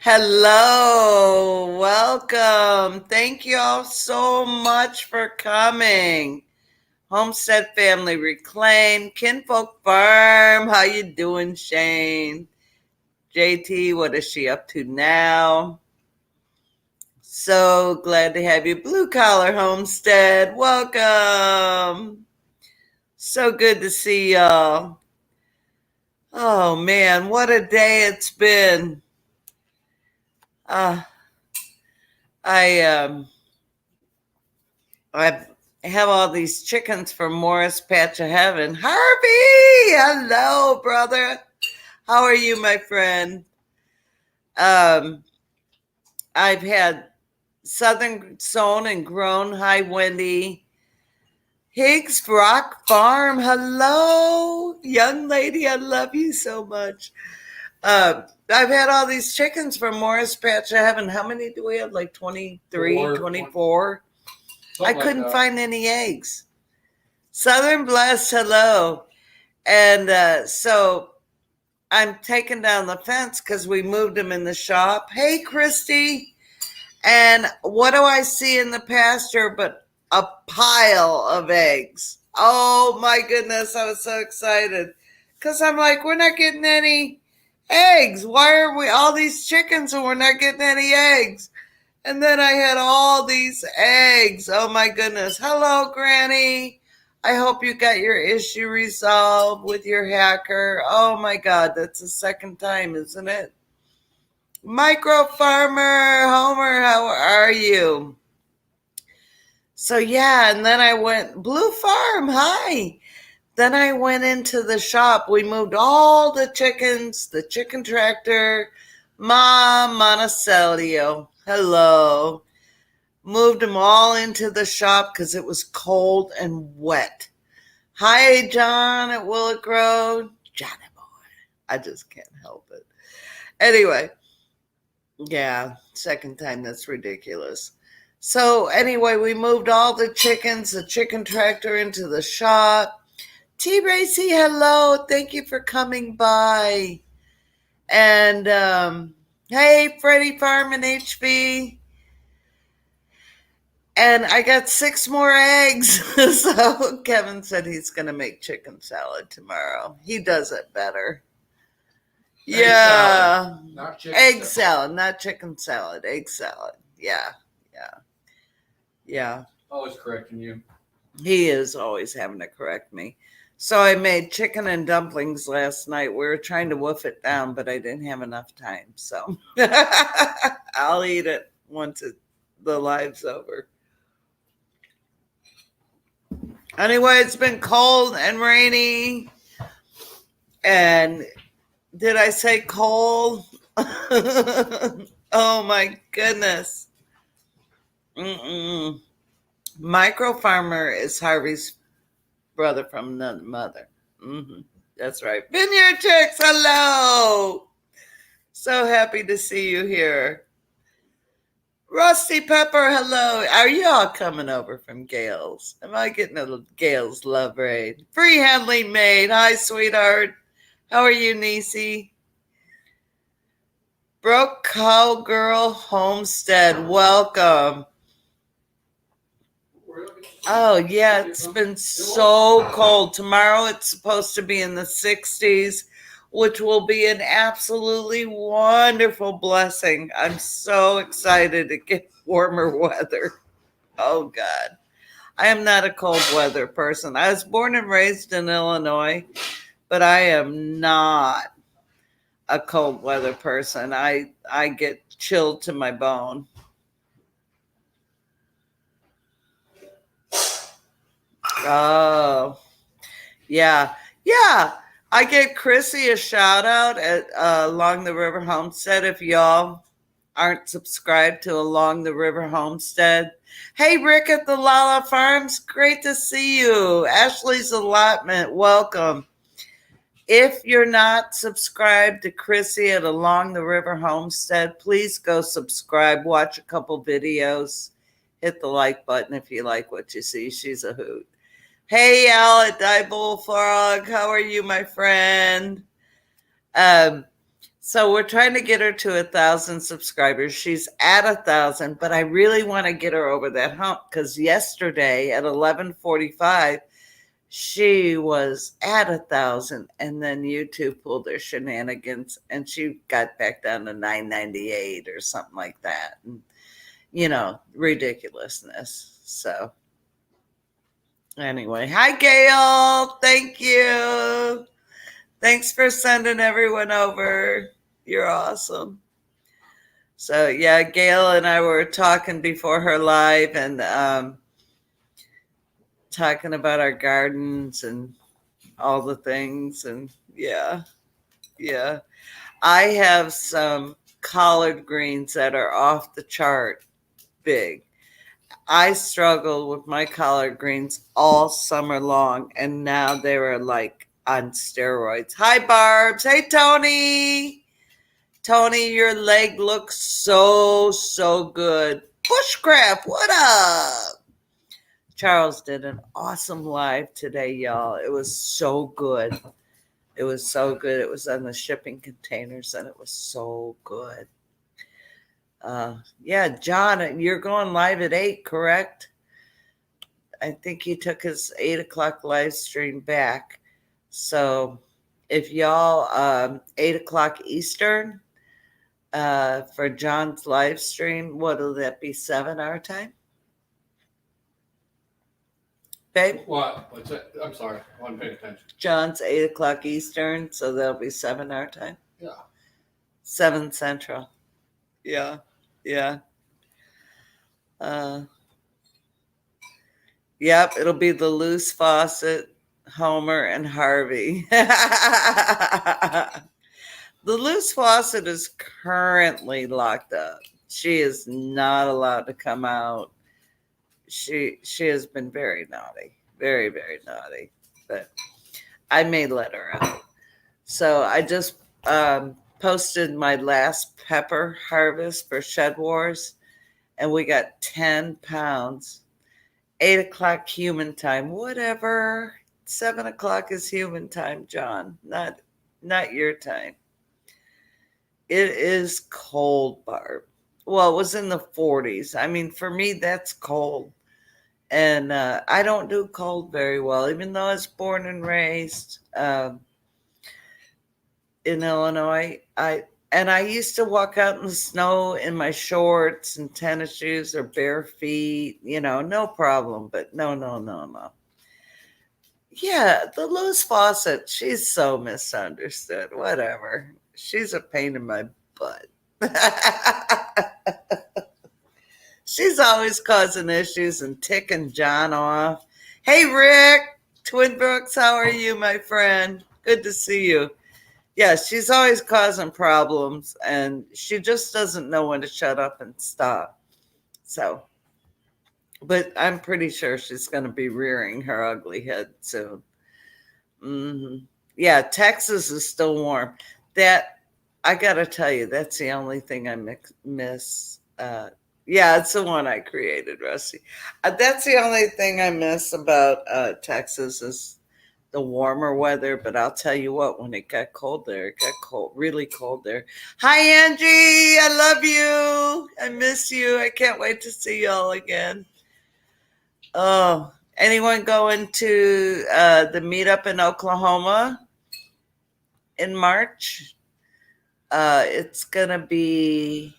Hello, welcome. Thank you all so much for coming. Homestead Family Reclaim, Kinfolk Farm. How you doing, Shane? JT, what is she up to now? So glad to have you. Blue Collar Homestead, welcome. So good to see y'all. Oh man, what a day it's been. Uh, I I have all these chickens from Morris Patch of Heaven. Harvey, hello, brother. How are you, my friend? Um, I've had Southern Sown and Grown. Hi, Wendy. Higgs Rock Farm. Hello, young lady. I love you so much. I've had all these chickens from Morris Patch of Heaven. How many do we have? Like 23, 24? I couldn't find any eggs. Southern Blessed, hello. And so I'm taking down the fence because we moved them in the shop. Hey, Christy. And what do I see in the pasture but a pile of eggs? Oh, my goodness. I was so excited because I'm like, we're not getting any eggs. Why are we all these chickens and we're not getting any eggs? And then I had all these eggs. Oh, my goodness. Hello, Granny. I hope you got your issue resolved with your hacker. Oh, my God. That's the second time, isn't it? Micro Farmer Homer, how are you? So, yeah, and then I went, Blue Farm, hi. Then I went into the shop. We moved all the chickens, the chicken tractor, Mom Monticello. Hello. Moved them all into the shop because it was cold and wet. Hi, John at Willock Road. Johnny boy. I just can't help it. Anyway, yeah, second time, that's ridiculous. So anyway, we moved all the chickens, the chicken tractor into the shop. T. Racy, hello. Thank you for coming by. And hey, Freddie Farm and HB. And I got 6 more eggs. So Kevin said he's going to make chicken salad tomorrow. He does it better. Yeah. Egg salad, not chicken egg salad, not chicken salad. Egg salad. Yeah. Yeah. Yeah. Always correcting you. He is always having to correct me. So I made chicken and dumplings last night. We were trying to wolf it down, but I didn't have enough time. So I'll eat it once the live's over. Anyway, it's been cold and rainy. And did I say cold? Oh my goodness. Mm-mm. Micro Farmer is Harvey's brother from another mother. Mm-hmm. That's right. Vineyard Chicks, hello. So happy to see you here. Rusty Pepper, hello. Are you all coming over from Gales? Am I getting a Gales love raid? Free handling maid. Hi, sweetheart. How are you, Niecy? Broke Cowgirl Homestead, welcome. Oh, yeah, it's been so cold. Tomorrow it's supposed to be in the 60s, which will be an absolutely wonderful blessing. I'm so excited to get warmer weather. Oh, God. I am not a cold weather person. I was born and raised in Illinois, but I am not a cold weather person. I get chilled to my bone. Oh, yeah. Yeah. I get Chrissy a shout out at Along the River Homestead if y'all aren't subscribed to Along the River Homestead. Hey, Rick at the Lala Farms. Great to see you. Ashley's Allotment. Welcome. If you're not subscribed to Chrissy at Along the River Homestead, please go subscribe. Watch a couple videos. Hit the like button if you like what you see. She's a hoot. Hey, Al at Die Bullfrog. How are you, my friend? So So we're trying to get her to 1,000 subscribers. She's at 1,000, but I really want to get her over that hump because yesterday at 11:45, she was at 1,000, and then YouTube pulled their shenanigans, and she got back down to 998 or something like that. And, ridiculousness. So anyway, hi Gail. Thank you. Thanks for sending everyone over. You're awesome. So yeah, Gail and I were talking before her live and talking about our gardens and all the things. And yeah. I have some collard greens that are off the chart big. I struggled with my collard greens all summer long, and now they were like on steroids. Hi, Barbs. Hey, Tony. Tony, your leg looks so good. Bushcraft, what up? Charles did an awesome live today, y'all. It was so good. It was so good. It was on the shipping containers, and it was so good. Yeah, John, you're going live at 8, correct? I think he took his 8 o'clock live stream back. So if y'all 8 o'clock Eastern for John's live stream, what'll that be, 7 our time? Babe? What? What's that? I'm sorry. I wasn't paying attention. John's 8 o'clock Eastern, so that'll be 7 our time? Yeah. 7 Central. Yeah. Yep, it'll be the loose faucet, Homer, and Harvey. The loose faucet is currently locked up. She is not allowed to come out. She has been very naughty, very, very naughty, but I may let her out. So I just posted my last pepper harvest for Shed Wars, and we got 10 pounds. 8 o'clock human time, whatever. 7 o'clock is human time, John, not your time. It is cold, Barb. Well, it was in the 40s. I mean, for me, that's cold. And I don't do cold very well, even though I was born and raised in Illinois. I used to walk out in the snow in my shorts and tennis shoes or bare feet, no problem. But no. Yeah, the loose faucet, she's so misunderstood. Whatever. She's a pain in my butt. She's always causing issues and ticking John off. Hey, Rick, Twin Brooks, how are you, my friend? Good to see you. Yeah, she's always causing problems, and she just doesn't know when to shut up and stop. So, but I'm pretty sure she's going to be rearing her ugly head soon. Yeah, Texas is still warm. That, I got to tell you, that's the only thing I miss. Yeah, it's the one I created, Rusty. That's the only thing I miss about Texas is the warmer weather. But I'll tell you what, when it got cold there, it got cold, really cold there. Hi, Angie. I love you. I miss you. I can't wait to see y'all again. Oh, anyone going to the meetup in Oklahoma in March? It's going to be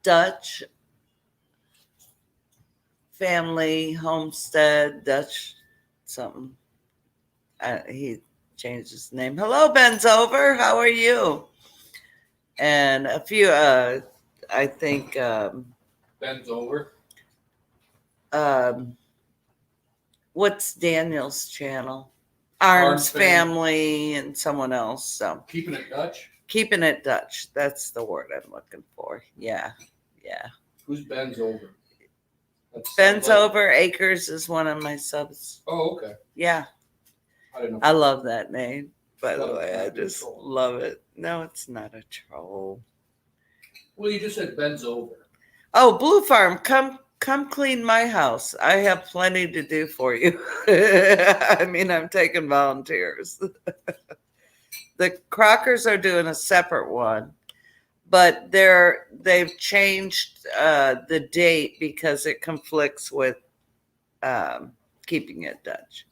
Dutch family homestead, Dutch something. He changed his name. Hello, Ben's over. How are you? And a few, I think. Ben's over. What's Daniel's channel? Arms Family and someone else. So Keeping It Dutch. Keeping It Dutch. That's the word I'm looking for. Yeah. Who's Ben's over? Ben's over. Acres is one of my subs. Oh, okay. Yeah. I didn't know. I love that name. By the way, I just love it. No, it's not a troll. Well, you just said Ben's over. Oh, Blue Farm, come clean my house. I have plenty to do for you. I mean, I'm taking volunteers. The Crockers are doing a separate one, but they've changed the date because it conflicts with keeping it Dutch.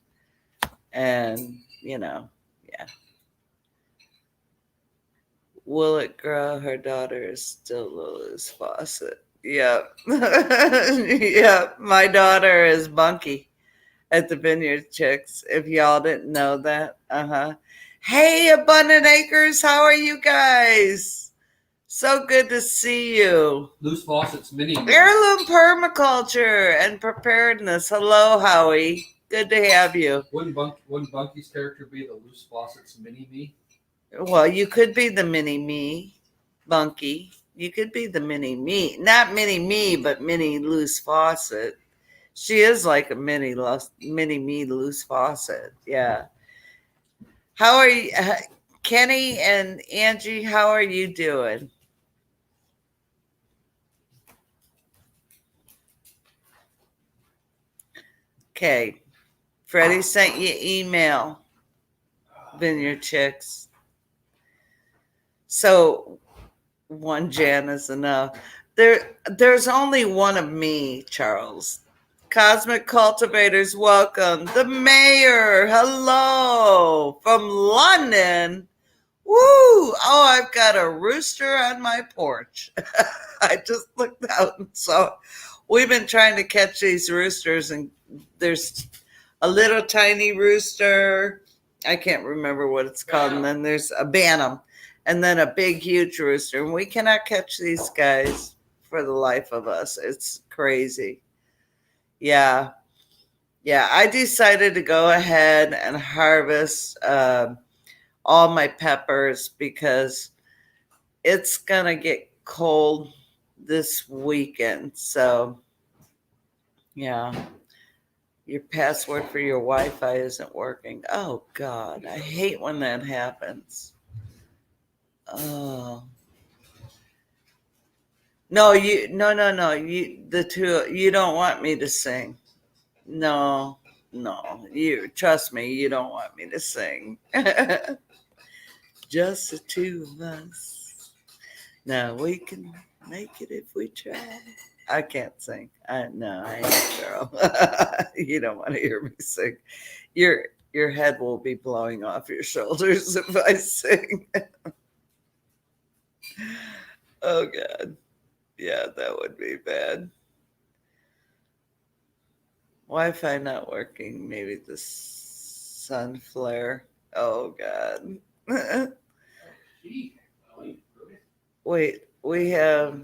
And, yeah. Will it grow? Her daughter is still Lulu's faucet. Yep. Yep. My daughter is Bunky at the Vineyard Chicks, if y'all didn't know that. Hey, Abundant Acres, how are you guys? So good to see you. Loose faucets, mini. Heirloom permaculture and preparedness. Hello, Howie. Good to have you. Wouldn't Bunky's character be the loose faucets mini me? Well, you could be the mini me, Bunky. You could be the mini me. Not mini me, but mini loose faucet. She is like a mini me loose faucet. Yeah. How are you, Kenny and Angie? How are you doing? Okay. Freddie sent you email. Vineyard Chicks. So one Jan is enough. There's only one of me, Charles. Cosmic Cultivators, welcome. The mayor, hello. From London. Woo! Oh, I've got a rooster on my porch. I just looked out and saw. We've been trying to catch these roosters, and there's a little tiny rooster. I can't remember what it's called. And then there's a bantam, and then a big, huge rooster. And we cannot catch these guys for the life of us. It's crazy. Yeah. I decided to go ahead and harvest all my peppers because it's going to get cold this weekend. So, yeah. Your password for your Wi-Fi isn't working. Oh, God. I hate when that happens. Oh. No. You don't want me to sing. No. You trust me, you don't want me to sing. Just the two of us. Now we can make it if we try. I can't sing. I ain't a girl. You don't want to hear me sing. Your head will be blowing off your shoulders if I sing. Oh, God. Yeah, that would be bad. Wi-Fi not working. Maybe the sun flare. Oh, God. Wait, we have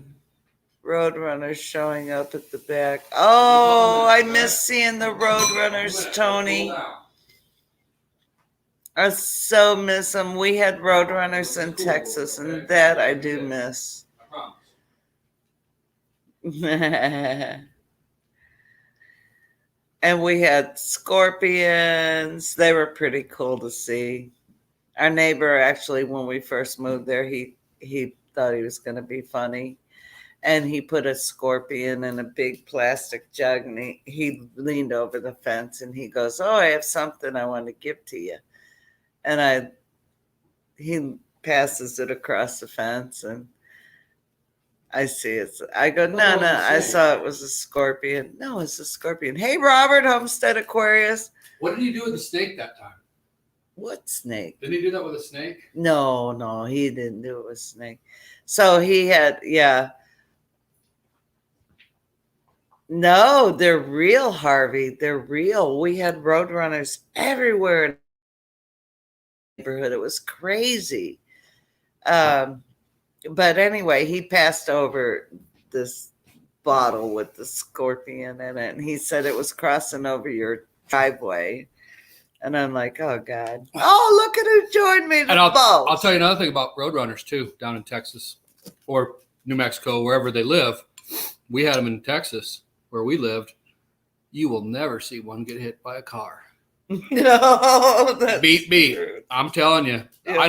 Roadrunners showing up at the back. Oh, I miss seeing the Roadrunners, Tony. I so miss them. We had Roadrunners in Texas, and that I do miss. And we had scorpions. They were pretty cool to see. Our neighbor, actually, when we first moved there, he thought he was going to be funny. And he put a scorpion in a big plastic jug, and he leaned over the fence, and he goes, "Oh, I have something I want to give to you." And he passes it across the fence, and I see it. I go, no, I saw it was a scorpion. No, it's a scorpion. Hey, Robert, Homestead Aquarius. What did he do with the snake that time? What snake? Didn't he do that with a snake? No, he didn't do it with a snake. So he had, yeah. No, they're real, Harvey. They're real. We had Roadrunners everywhere in the neighborhood. It was crazy. But anyway, he passed over this bottle with the scorpion in it, and he said it was crossing over your driveway. And I'm like, oh, God. Oh, look at who joined me. And I'll tell you another thing about Roadrunners, too, down in Texas or New Mexico, wherever they live. We had them in Texas where we lived. You will never see one get hit by a car. No, that's beat. True. I'm telling you, Yeah.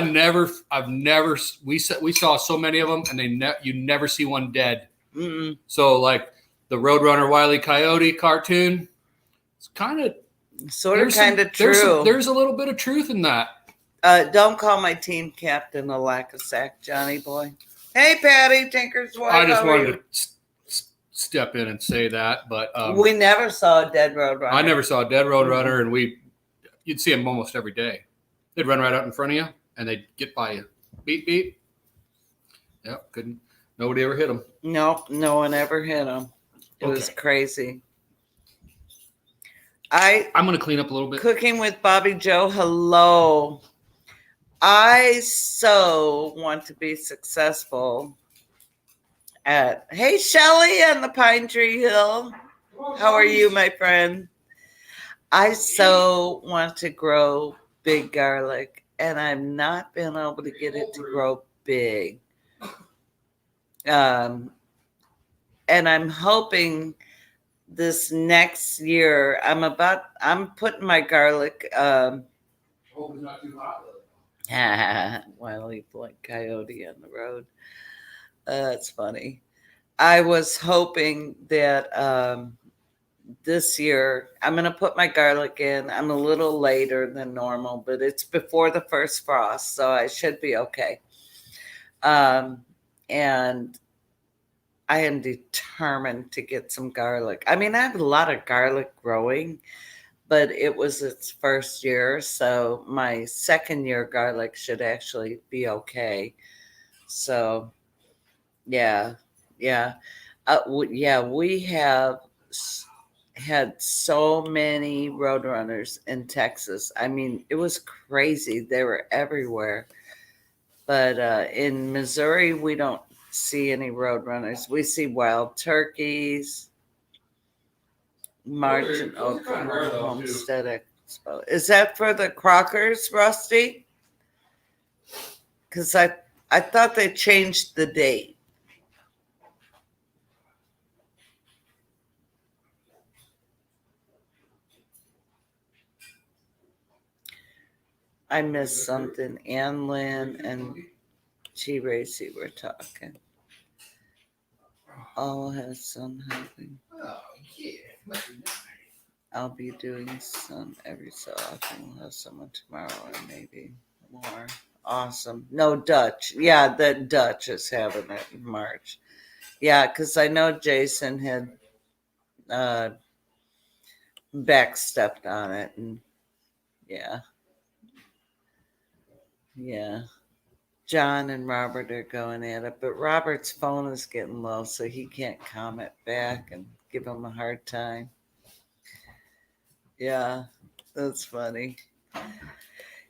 we saw so many of them, and you never see one dead. Mm-mm. So like the Roadrunner Wile E. Coyote cartoon, it's kind of true. There's a little bit of truth in that. Don't call my team captain a lack of sack, Johnny boy. Hey, Patty, Tinker's wife. I just how are wanted you? to step in and say that, but We never saw a dead road runner. I never saw a dead road runner, and you'd see them almost every day. They'd run right out in front of you, and they'd get by you. Beep beep. Yep, couldn't. Nobody ever hit them. Nope, no one ever hit him. It was crazy. I'm going to clean up a little bit. Cooking with Bobby Joe. Hello. I so want to be successful at. Hey, Shelly on the Pine Tree Hill. How are you, my friend? I so want to grow big garlic, and I've not been able to get it to grow big. And I'm hoping this next year I'm putting my garlic Hope it's not too hot. Wiley like coyote on the road. That's funny. I was hoping that this year I'm going to put my garlic in. I'm a little later than normal, but it's before the first frost, so I should be okay. And I am determined to get some garlic. I mean, I have a lot of garlic growing, but it was its first year, so my second year garlic should actually be okay. So, yeah, yeah, we have had so many roadrunners in Texas. I mean, it was crazy. They were everywhere. But in Missouri, we don't see any roadrunners. We see wild turkeys, March and Oklahoma Homestead Expo. Is that for the Crockers, Rusty? Because I thought they changed the date. I missed something. Ann Lynn and G. Racy were talking. All has some helping. Oh, yeah. I'll be doing some every so often. We'll have someone tomorrow or maybe more. Awesome. No Dutch. Yeah, the Dutch is having it in March. Yeah, because I know Jason had uh, backstepped on it. And yeah. Yeah. John and Robert are going at it, but Robert's phone is getting low, so he can't comment back and give him a hard time. Yeah, that's funny.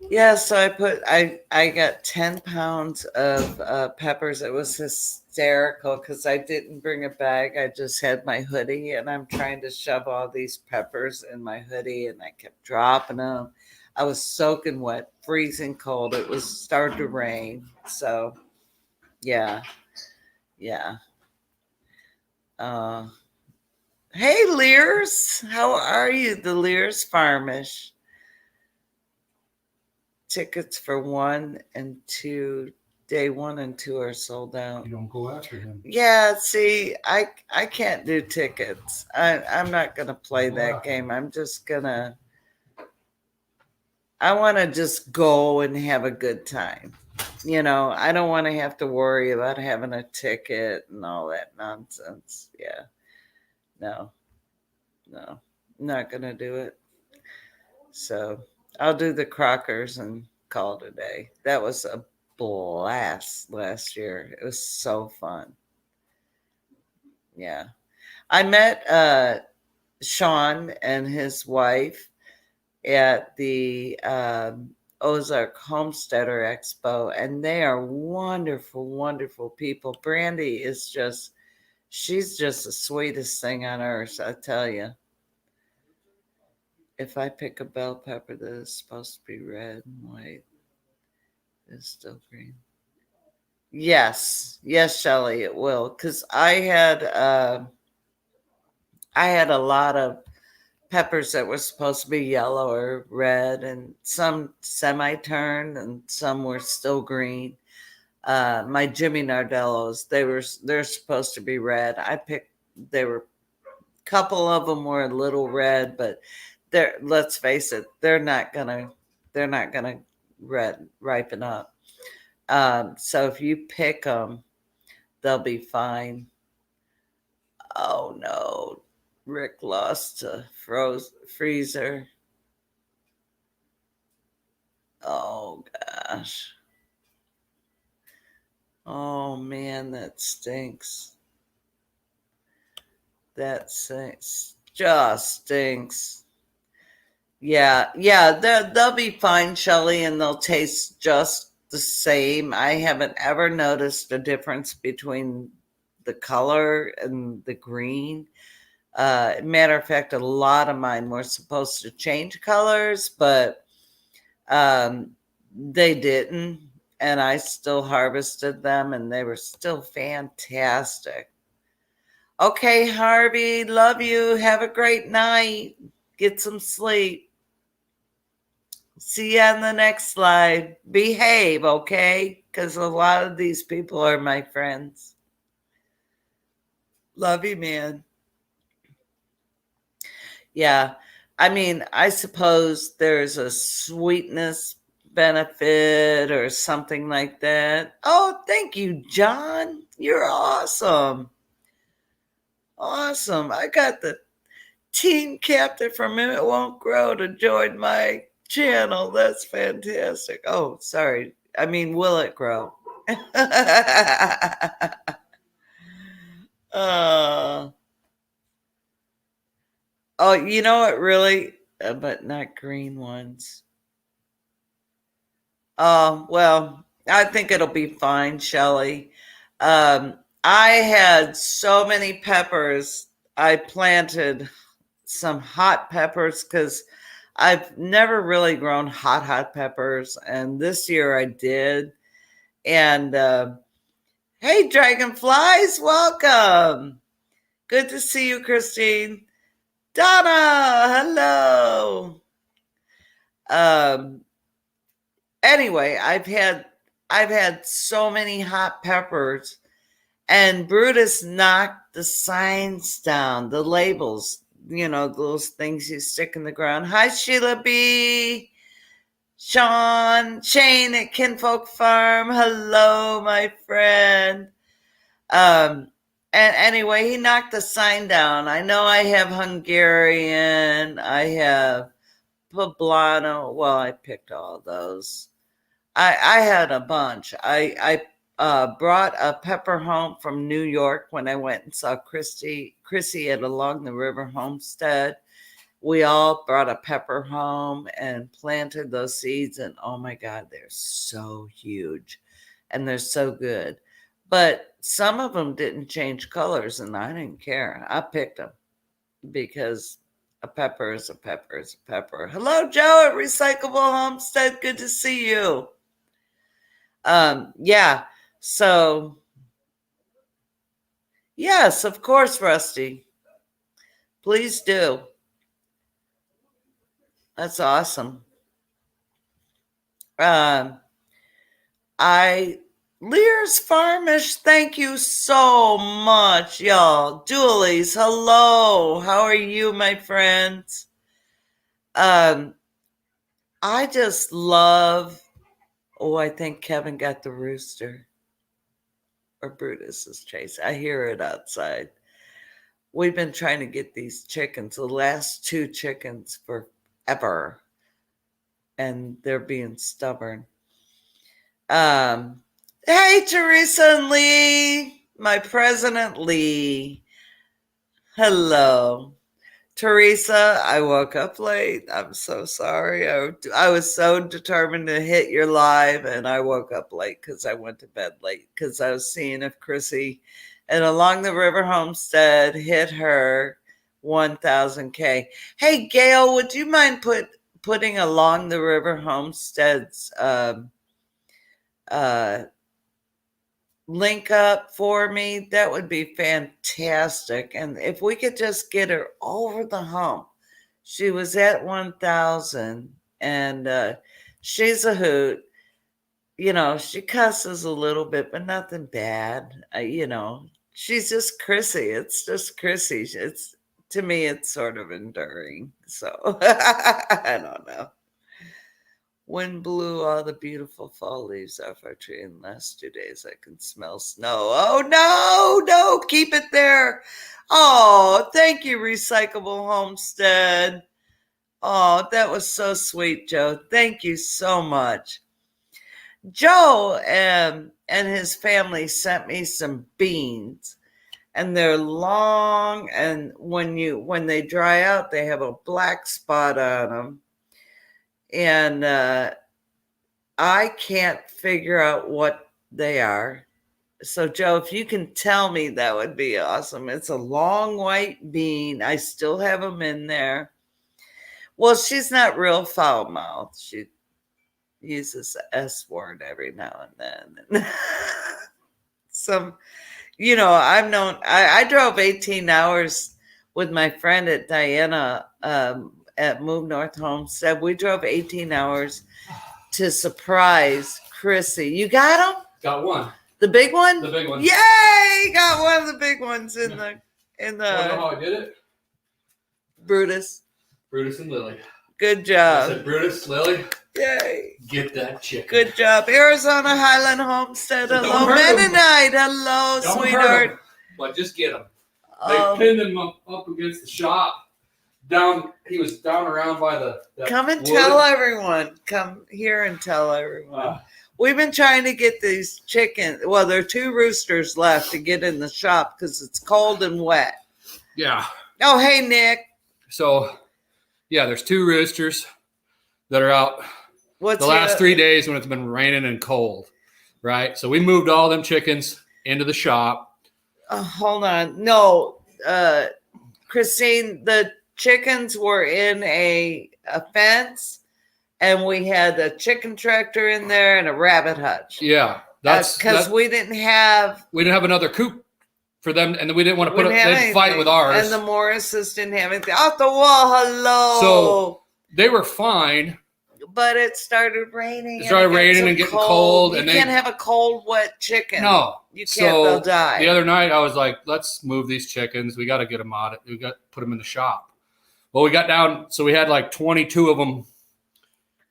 Yeah, so I got 10 pounds of peppers. It was hysterical because I didn't bring a bag. I just had my hoodie, and I'm trying to shove all these peppers in my hoodie, and I kept dropping them. I was soaking wet, freezing cold. It was starting to rain. So, yeah, yeah. Uh, hey, Lears, how are you? The Lears Farmish. Tickets for day 1 and 2 are sold out. You don't go after him. Yeah, see, I can't do tickets. I'm not gonna play that game. I'm just gonna. I want to just go and have a good time. I don't want to have to worry about having a ticket and all that nonsense. Yeah, no, I'm not gonna do it. So I'll do the Crockers and call it a day. That was a blast last year. It was so fun. Yeah. I met Sean and his wife at the Ozark Homesteader Expo, and they are wonderful, wonderful people. Brandy is she's just the sweetest thing on earth, I tell you. If I pick a bell pepper that is supposed to be red and white, it's still green. Yes, Shelly, it will. Because I had a lot of peppers that were supposed to be yellow or red, and some semi-turned, and some were still green. My Jimmy Nardellos, they're supposed to be red. They were a couple of them were a little red, but let's face it, they're not gonna ripen up. So if you pick them, they'll be fine. Oh no, Rick lost a freezer. Oh gosh. Oh man, that stinks. That stinks. Just stinks. Yeah, yeah, they'll be fine, Shelly, and they'll taste just the same. I haven't ever noticed a difference between the color and the green. Matter of fact, a lot of mine were supposed to change colors, but um, they didn't. And I still harvested them, and they were still fantastic. Okay, Harvey, love you. Have a great night. Get some sleep. See you on the next slide. Behave, okay? Because a lot of these people are my friends. Love you, man. Yeah. I mean, I suppose there's a sweetness benefit or something like that. Oh, thank you, John. You're awesome. Awesome. I got the team captain from It Won't Grow to join my channel. That's fantastic. Oh, sorry. I mean, will it grow? uh, oh, you know what, really? But not green ones. Oh, well, I think it'll be fine, Shelley. I had so many peppers. I planted some hot peppers because I've never really grown hot peppers, and this year I did. And hey, dragonflies, welcome. Good to see you, Christine. Donna, hello. Um, anyway, I've had so many hot peppers, and Brutus knocked the signs down, the labels, those things you stick in the ground. Hi, Sheila B. Shane at Kinfolk Farm. Hello, my friend. Um, and anyway, he knocked the sign down. I know I have Hungarian. I have Poblano. Well, I picked all those. I had a bunch. I brought a pepper home from New York when I went and saw Chrissy at Along the River Homestead. We all brought a pepper home and planted those seeds, and oh my God, they're so huge and they're so good. But some of them didn't change colors, and I didn't care. I picked them because a pepper is a pepper is a pepper. Hello, Joe at Recyclable Homestead. Good to see you. Yeah. So yes, of course, Rusty. Please do. That's awesome. Um, I Lear's Farmish, thank you so much, y'all. Julie's, hello. How are you, my friends? Um, I just love. Oh, I think Kevin got the rooster or Brutus is chasing. I hear it outside. We've been trying to get these chickens, the last two chickens forever, and they're being stubborn. Um, hey, Teresa and Lee, my President Lee. Hello. Teresa, I woke up late. I'm so sorry. I was so determined to hit your live, and I woke up late because I went to bed late because I was seeing if Chrissy and Along the River Homestead hit her 1,000K. Hey, Gail, would you mind putting Along the River Homestead's uh, link up for me? That would be fantastic. And if we could just get her over the hump. She was at 1,000, and she's a hoot. She cusses a little bit, but nothing bad. She's just Chrissy. It's just Chrissy. It's To me, it's sort of enduring. So I don't know. Wind blew all the beautiful fall leaves off our tree. In the last 2 days, I can smell snow. Oh, no, keep it there. Oh, thank you, Recyclable Homestead. Oh, that was so sweet, Joe. Thank you so much. Joe and his family sent me some beans, and they're long, and when they dry out, they have a black spot on them. And I can't figure out what they are. So, Joe, if you can tell me, that would be awesome. It's a long white bean. I still have them in there. Well, she's not real foul mouthed. She uses the S word every now and then. I drove 18 hours with my friend at Diana at Move North Homestead. We drove 18 hours to surprise Chrissy. You got him? Got one. The big one? The big one. Yay! Got one of the big ones in the. Want to know how I did it? Brutus And Lily. Good I job. said, Brutus, Lily, Yay. get that chicken. Good job. Arizona Highland Homestead. Hello, Mennonite. Hello, Don't sweetheart. hurt 'em, but just get him. They pinned him up against the shop. He was down around by the. Come and wood. tell everyone. Come here and tell everyone. We've been trying to get these chickens. Well, there are 2 roosters left to get in the shop because it's cold and wet. Yeah. Oh, hey, Nick. So, yeah, there's 2 roosters that are out What's the last 3 days when it's been raining and cold, right? So we moved all them chickens into the shop. Hold on. No, Christine, the chickens were in a fence, and we had a chicken tractor in there and a rabbit hutch. Yeah, that's because we didn't have another coop for them, and we didn't want to they'd fight with ours. And the Morrises didn't have anything. Off the wall, hello. So they were fine. But it started raining. It started raining and getting cold. You can't have a cold, wet chicken. No. You can't, they'll die. The other night I was like, let's move these chickens. We got to get them out. We got to put them in the shop. Well, we got down, so we had like 22 of them,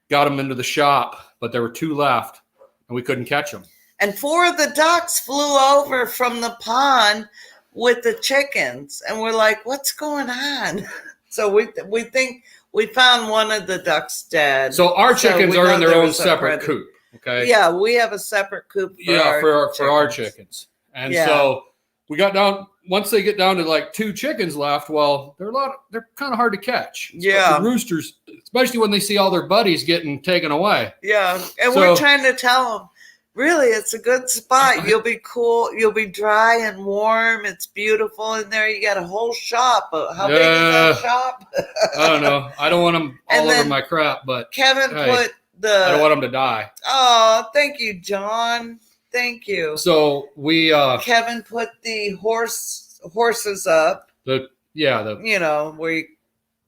got them into the shop, but there were 2 left, and we couldn't catch them. And 4 of the ducks flew over from the pond with the chickens, and we're like, what's going on? So we think we found one of the ducks dead. So our chickens are in their own separate coop. Okay. Yeah, we have a separate coop for our chickens. And so we got down, once they get down to like 2 chickens left, well, they're kind of hard to catch. Yeah. The roosters, especially when they see all their buddies getting taken away. Yeah. And we're trying to tell them, really, it's a good spot. You'll be cool. You'll be dry and warm. It's beautiful in there. You got a whole shop. How big is that shop? I don't know. I don't want them all over my crap, but Kevin put I don't want them to die. Oh, thank you, John. Thank you. So we Kevin put the horses up. Where you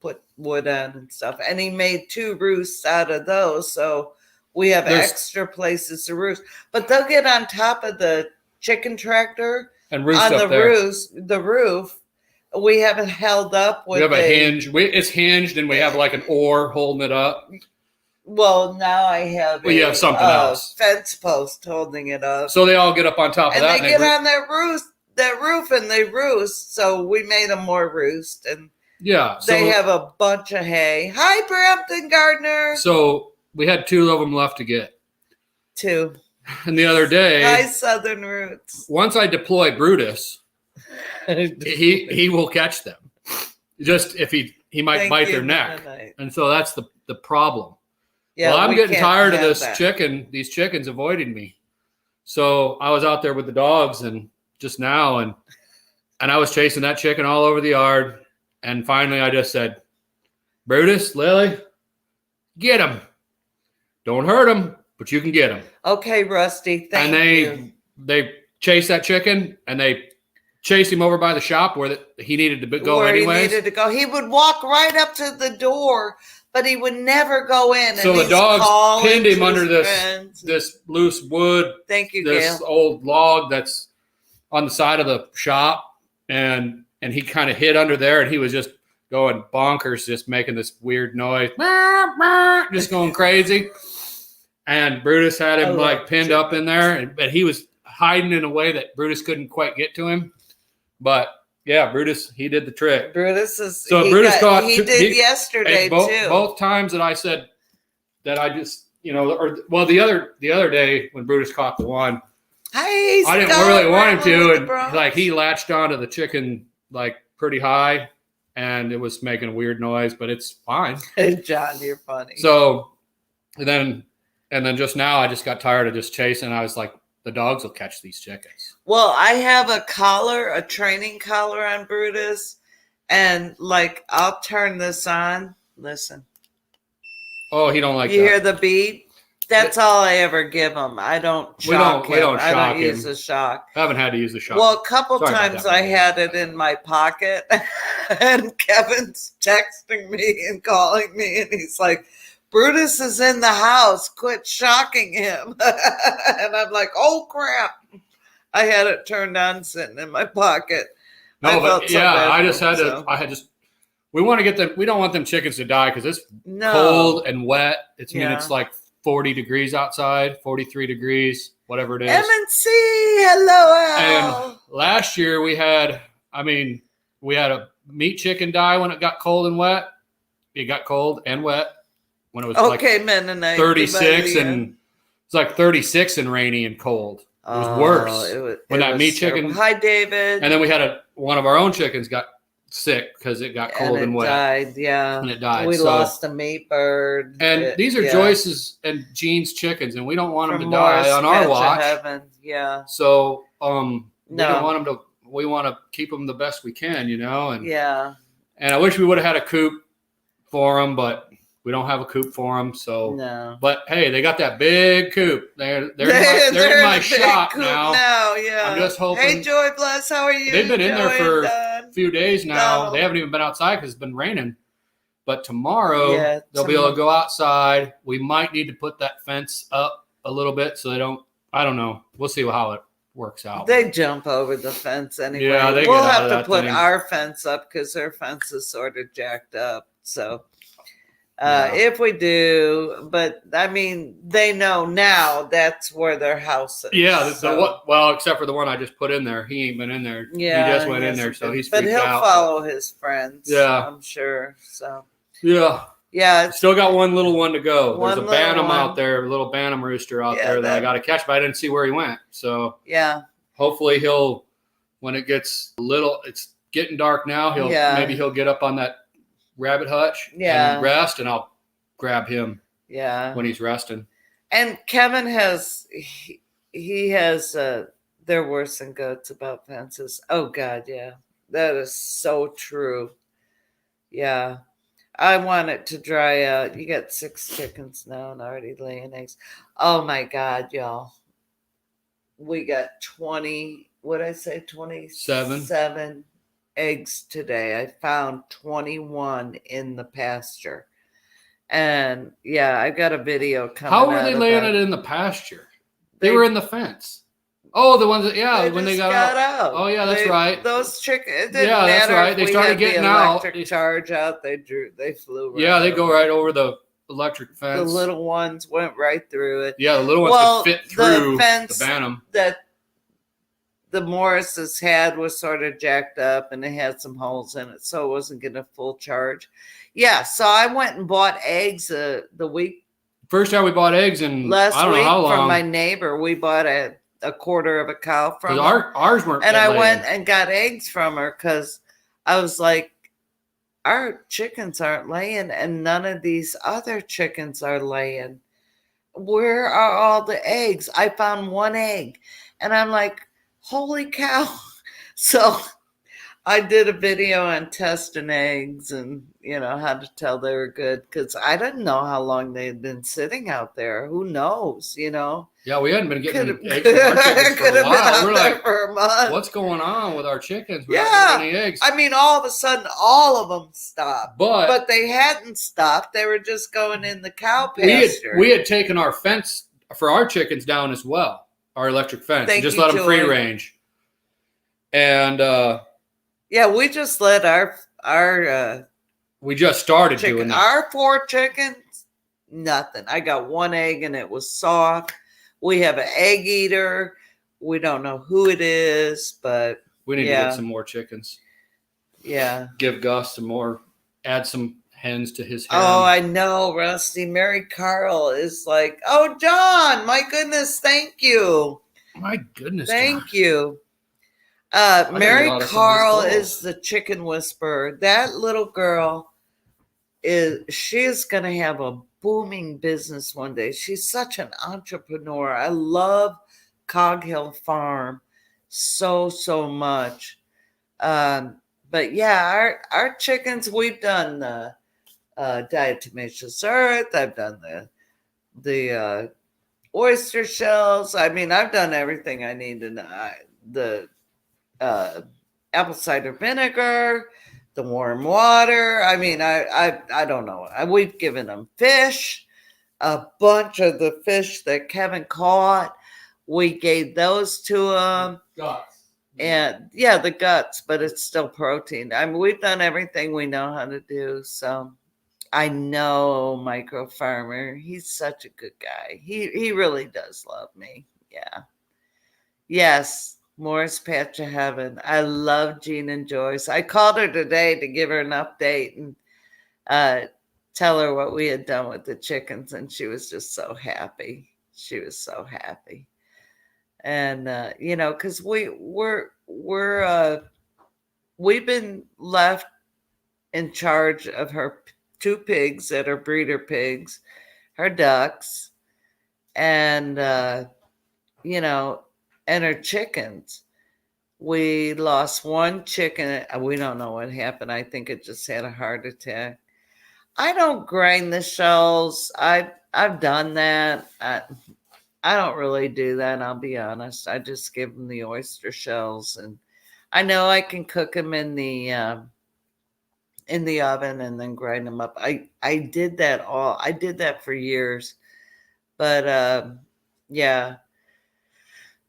put wood on and stuff, and he made 2 roosts out of those. So we have extra places to roost, but they'll get on top of the chicken tractor and roost on up the roof. We have it held up with. We have a hinge. It's hinged, and we have like an oar holding it up. Well, now I have. You have something else. Fence post holding it up. So they all get up on top of that. And they get on that roof, and they roost. So we made them more roost, and they have a bunch of hay. Hi, Brampton Gardner. So we had 2 of them left to get. 2. And the other day, hi, Southern Roots. Once I deploy Brutus, he will catch them. Just if he might bite their neck, and so that's the problem. Yeah, well, I'm getting tired of these chickens avoiding me. So I was out there with the dogs and just now, and I was chasing that chicken all over the yard. And finally I just said, Brutus, Lily, get him. Don't hurt him, but you can get him. Okay, Rusty, thank you. And they chased that chicken, and they chased him over by the shop where he needed to go anyway. He would walk right up to the door, but he would never go in. So the dogs pinned him under this loose wood. Thank you, this old log that's on the side of the shop, and he kind of hid under there, and he was just going bonkers, just making this weird noise, just going crazy. and Brutus had him like pinned up in there, but he was hiding in a way that Brutus couldn't quite get to him. But yeah, Brutus, he did the trick. Brutus is so Brutus caught. He did yesterday too. Both times that I said that I just the other day when Brutus caught the one, I didn't really want him to, and like he latched onto the chicken like pretty high, and it was making a weird noise, but it's fine. John, you're funny. So and then just now I just got tired of just chasing. I was like, the dogs will catch these chickens. Well, I have a training collar on Brutus, and like I'll turn this on. Listen. Oh, he don't like you hear the beat? That's all I ever give him. I don't shock him. I don't use the shock. I haven't had to use the shock. Well, a couple times I had it in my pocket, and Kevin's texting me and calling me, and he's like, Brutus is in the house. Quit shocking him. And I'm like, oh, crap. I had it turned on sitting in my pocket. No, but yeah, I just had to. We want to get them. We don't want them chickens to die because it's cold and wet. It's like 40 degrees outside, 43 degrees, whatever it is. M&C, hello, Al. And last year we had a meat chicken die when it got cold and wet. It got cold and wet when it was Mennonite 36 and it's like 36 and rainy and cold. It was worse when that meat chicken. Hi, David. And then we had one of our own chickens got sick because it got cold and wet. Died, yeah. And it died. We lost a meat bird. And these are Joyce's and Jean's chickens, and we don't want them to die on our watch. Yeah. So we don't want them to. We want to keep them the best we can, And And I wish we would have had a coop for them, but we don't have a coop for them. So no. But hey, they got that big coop. They're in my shop now. Yeah. I'm just hoping. Hey, Joy Bless, how are you? They've been in there for a few days now. No. They haven't even been outside because it's been raining. But tomorrow they'll be able to go outside. We might need to put that fence up a little bit so they don't. I don't know. We'll see how it works out. They jump over the fence anyway. Yeah, we'll have to put our fence up because their fence is sort of jacked up. So. If we do, but I mean, they know now that's where their house is. Yeah, except for the one I just put in there. He ain't been in there. Yeah, he just went in there, so he's freaked out. But he'll follow his friends. Yeah, I'm sure. So yeah. Still got one little one to go. There's a bantam out there, a little bantam rooster out there that I got to catch, but I didn't see where he went. So hopefully when it gets it's getting dark now. Maybe he'll get up on that rabbit hutch and rest, and I'll grab him when he's resting. And Kevin has they're worse than goats about fences. Oh God, yeah, that is so true. Yeah, I want it to dry out. You got 6 chickens now and already laying eggs. Oh my God, y'all, we got 27 eggs today. I found 21 in the pasture. And I've got a video coming. How were they laying it in the pasture? They were in the fence. Oh, the ones that when they got out. Oh yeah, that's right. Those chickens. It didn't matter. That's right. They started getting out. Electric charge out. They flew. Right they go right over the electric fence. The little ones went right through it. Yeah, the little ones could fit through the fence. The bantam that the Morris's had was sort of jacked up and it had some holes in it, so it wasn't getting a full charge. Yeah, so I went and bought eggs the week. First time we bought eggs in I don't know how long. From my neighbor. We bought a quarter of a cow from her. Ours weren't. And I went and got eggs from her because I was like, our chickens aren't laying and none of these other chickens are laying. Where are all the eggs? I found 1 egg and I'm like, holy cow. So I did a video on testing eggs and, how to tell they were good because I didn't know how long they had been sitting out there. Who knows, Yeah, we hadn't been getting eggs from our chickens for a while. We're like, for a month. What's going on with our chickens? We're not getting any eggs. I mean, all of a sudden, all of them stopped. But they hadn't stopped. They were just going in the cow pasture. We had taken our fence for our chickens down as well. Our electric fence. Just let them free range. And we just let our we just started doing that. Our 4 chickens Nothing. I got one egg and it was soft. We have an egg eater. We don't know who it is, but We need to yeah. get some more chickens. Yeah. Give Gus some more. Add some hens to his Oh, harem. I know, Rusty. Mary Carl is like, oh, John, my goodness, thank you. My goodness, John. Thank you. gotta Mary get out of some of these Carl clothes. is the chicken whisperer. That little girl she's gonna have a booming business one day. She's such an entrepreneur. I love Cog Hill Farm so much. But yeah, our chickens, we've done the diatomaceous earth. I've done the oyster shells. I mean, I've done everything I need to know. The uh, apple cider vinegar, the warm water. I mean, I don't know. We've given them fish, a bunch of the fish that Kevin caught. We gave those to them. Guts. And yeah, the guts, but it's still protein. I mean, we've done everything we know how to do. So I know Micro Farmer. He's such a good guy. He really does love me. Yeah. Yes. Morris Patch of Heaven. I love Jean and Joyce. I called her today to give her an update and tell her what we had done with the chickens, and she was just so happy. She was so happy. And you know, because we've been left in charge of her two pigs that are breeder pigs, her ducks, and you know, and her chickens. We lost one chicken. We don't know what happened. I think it just had a heart attack. I don't grind the shells. I've done that. I don't really do that. I'll be honest. I just give them the oyster shells, and I know I can cook them in the oven and then grind them up. I did that all. I did that for years, but yeah.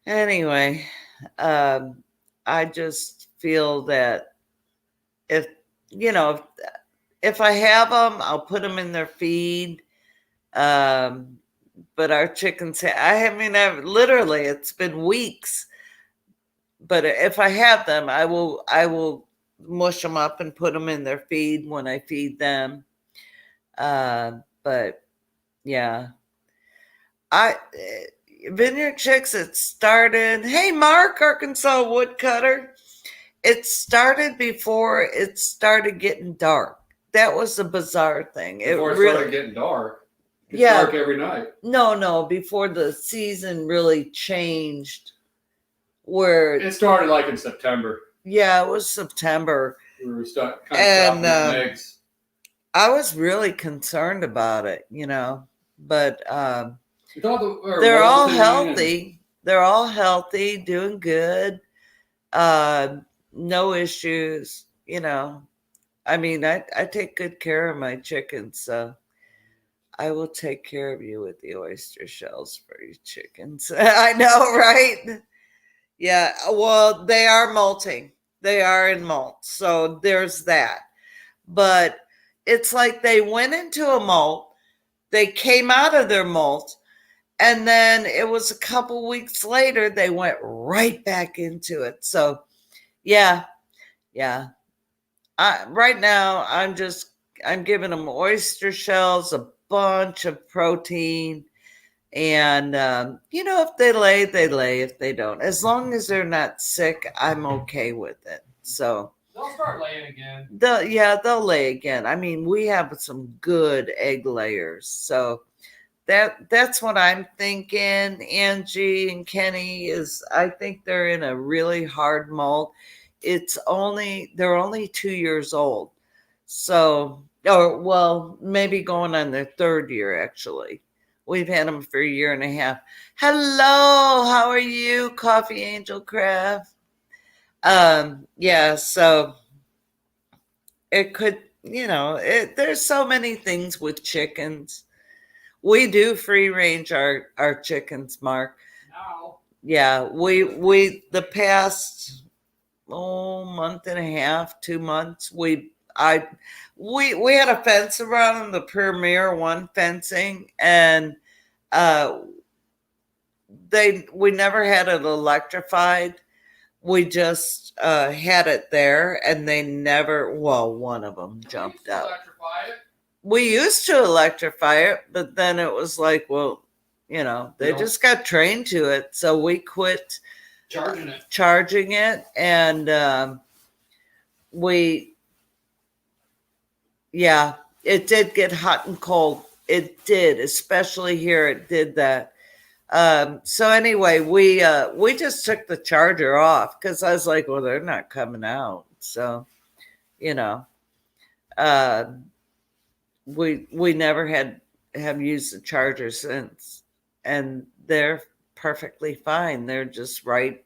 Anyway, I just feel that if you know if I have them, I'll put them in their feed. Um, but our chickens, I mean, I've literally, it's been weeks. But if I have them, I will mush them up and put them in their feed when I feed them. But yeah, I Vineyard Chicks. It started. Hey, Mark, Arkansas woodcutter. It started before it started getting dark. That was the bizarre thing. Before it really started getting dark. It's Yeah. dark every night. No, before the season really changed. Where It started like in September. Yeah, it was September. We were kind of stopping eggs. I was really concerned about it, you know, but they're all healthy. They're all healthy, doing good. No issues, you know. I mean, I take good care of my chickens, so I will take care of you with the oyster shells for your chickens. I know, right? Yeah, well, they are molting. They are in molt. So there's that. But it's like they went into a molt, they came out of their molt, and then it was a couple weeks later they went right back into it. So yeah. Right now I'm giving them oyster shells, a bunch of protein, and you know, if they lay, they lay. If they don't, as long as they're not sick, I'm okay with it. So they'll start laying again. They'll lay again. I mean, we have some good egg layers, so that's what I'm thinking. Angie and Kenny is. I think they're in a really hard mold. They're only 2 years old, so well, maybe going on their third year actually. We've had them for a year and a half. Hello, how are you, Coffee Angel Craft? Yeah, so it could, you know, there's so many things with chickens. We do free range our chickens, Mark. Now. Yeah, we the past month and a half, 2 months, We had a fence around them, the Premier One fencing, and uh, we never had it electrified. We just had it there, and they never. Well, one of them jumped out. We used to electrify it, but then it was like, well, they just got trained to it, so we quit charging it, and we, yeah, it did get hot and cold. It did, especially here. It did that. So anyway, we just took the charger off because I was like, well, they're not coming out. So, you know, uh, we never have used the charger since, and they're perfectly fine. They're just right.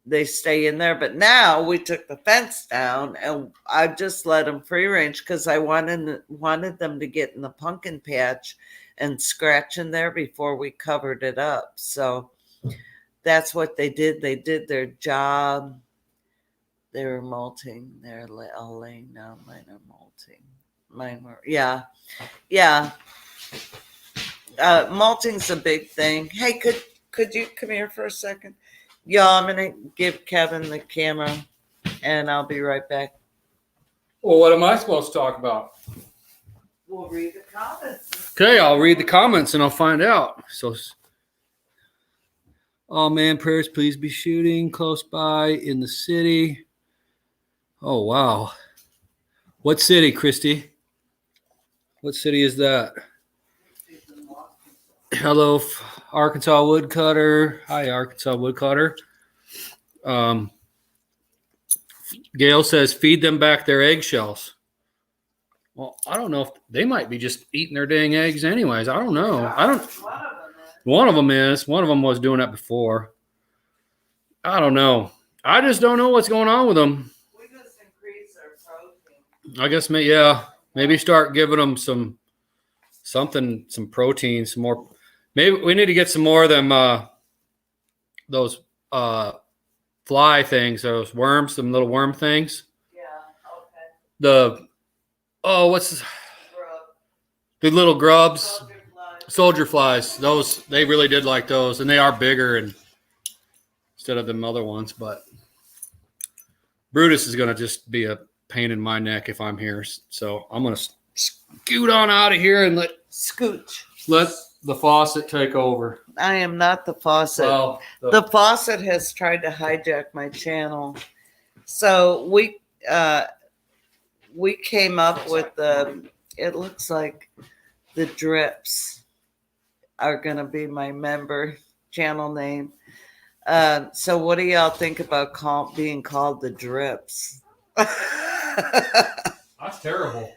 They stay in there. But now we took the fence down, and I just let them free range because I wanted them to get in the pumpkin patch and scratch in there before we covered it up. So that's what they did. They did their job. They were molting. They're all laying down. Mine are molting. Mine were, yeah, yeah. Molting's a big thing. Hey, could you come here for a second? Y'all, I'm gonna give Kevin the camera, and I'll be right back. Well, what am I supposed to talk about? We'll read the comments. Okay, I'll read the comments and I'll find out. So, oh man, prayers please be shooting close by in the city. Oh wow, what city, Christy? What city is that? Hello, Arkansas Woodcutter. Hi, Arkansas Woodcutter. Gail says, feed them back their eggshells. Well, I don't know if they might be just eating their dang eggs anyways. I don't know. One of them is. One of them was doing that before. I don't know. I just don't know what's going on with them. We just increase their protein. I guess, maybe start giving them some protein, some more. Maybe we need to get some more of them, those fly things, those worms, some little worm things. Yeah, okay. The little grubs, soldier flies. Those, they really did like those, and they are bigger and instead of them other ones. But Brutus is going to just be a pain in my neck if I'm here, so I'm going to scoot on out of here and let the faucet take over. I am not the faucet. Well, the faucet has tried to hijack my channel. So we came up with it looks like the drips are going to be my member channel name. So what do y'all think about being called the drips? That's terrible.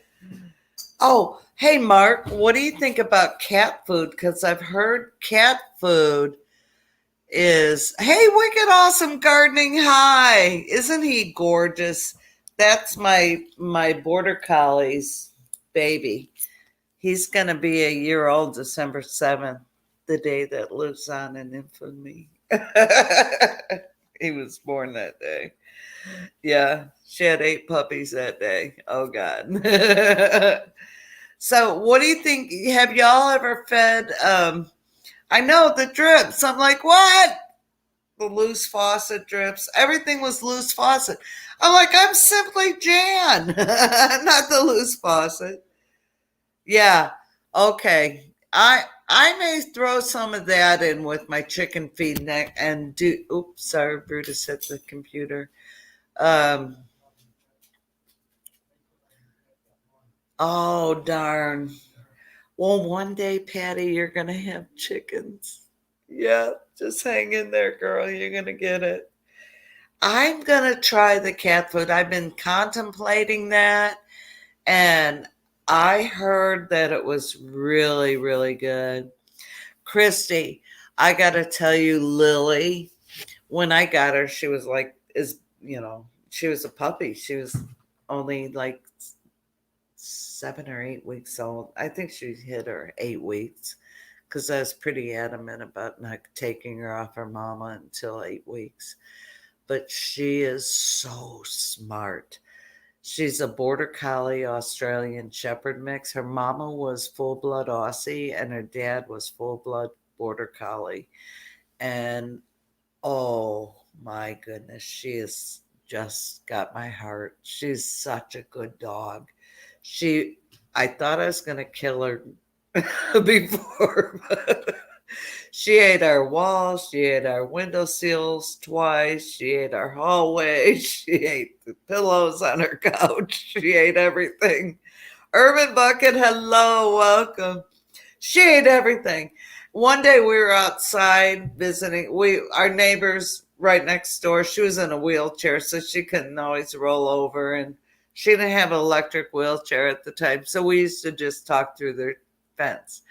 Oh, hey, Mark, what do you think about cat food? Because I've heard cat food is, hey, Wicked Awesome Gardening High. Isn't he gorgeous? That's my border collie's baby. He's going to be a year old December 7th, the day that lives on in infamy. He was born that day. Yeah, she had 8 puppies that day. Oh, God. So what do you think? Have y'all ever fed, I know the drips. I'm like, what? The loose faucet drips. Everything was loose faucet. I'm like, I'm simply Jan, not the loose faucet. Yeah, okay. I may throw some of that in with my chicken feed and do. Oops, sorry, Brutus hit the computer. Oh, darn. Well, one day, Patty, you're going to have chickens. Yeah, just hang in there, girl. You're going to get it. I'm going to try the cat food. I've been contemplating that, and I heard that it was really, really good. Christy, I got to tell you, Lily, when I got her, she was like, she was a puppy. She was only like 7 or 8 weeks old. I think she hit her 8 weeks because I was pretty adamant about not taking her off her mama until 8 weeks. But she is so smart. She's a border collie Australian Shepherd mix. Her mama was full blood Aussie and her dad was full blood border collie. And oh my goodness, she has just got my heart. She's such a good dog. She, I thought I was going to kill her before. She ate our walls, she ate our window sills twice, she ate our hallway, she ate the pillows on her couch, she ate everything. Urban Bucket, hello, welcome. She ate everything. One day we were outside visiting. Our neighbors right next door. She was in a wheelchair, so she couldn't always roll over, and she didn't have an electric wheelchair at the time. So we used to just talk through their fence,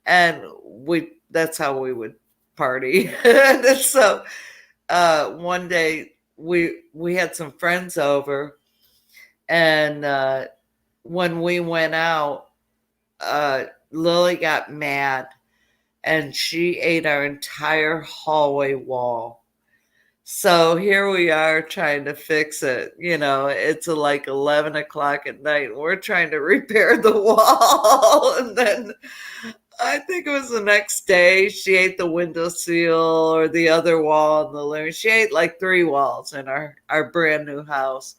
and that's how we would party. And so one day we had some friends over, and when we went out, Lily got mad and she ate our entire hallway wall. So here we are trying to fix it. It's like 11 o'clock at night. And we're trying to repair the wall. And then I think it was the next day she ate the windowsill or the other wall in the living room. She ate like 3 walls in our brand new house.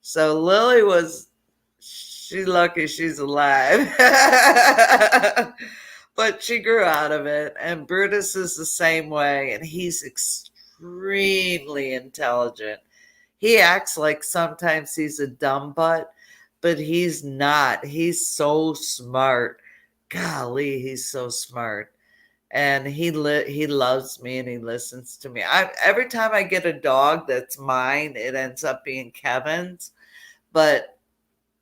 So Lily she's lucky she's alive. But she grew out of it. And Brutus is the same way. And he's extremely intelligent. He acts like sometimes he's a dumb butt, but he's not. He's so smart. Golly, he's so smart. And he loves me and he listens to me. Every time I get a dog that's mine, it ends up being Kevin's. But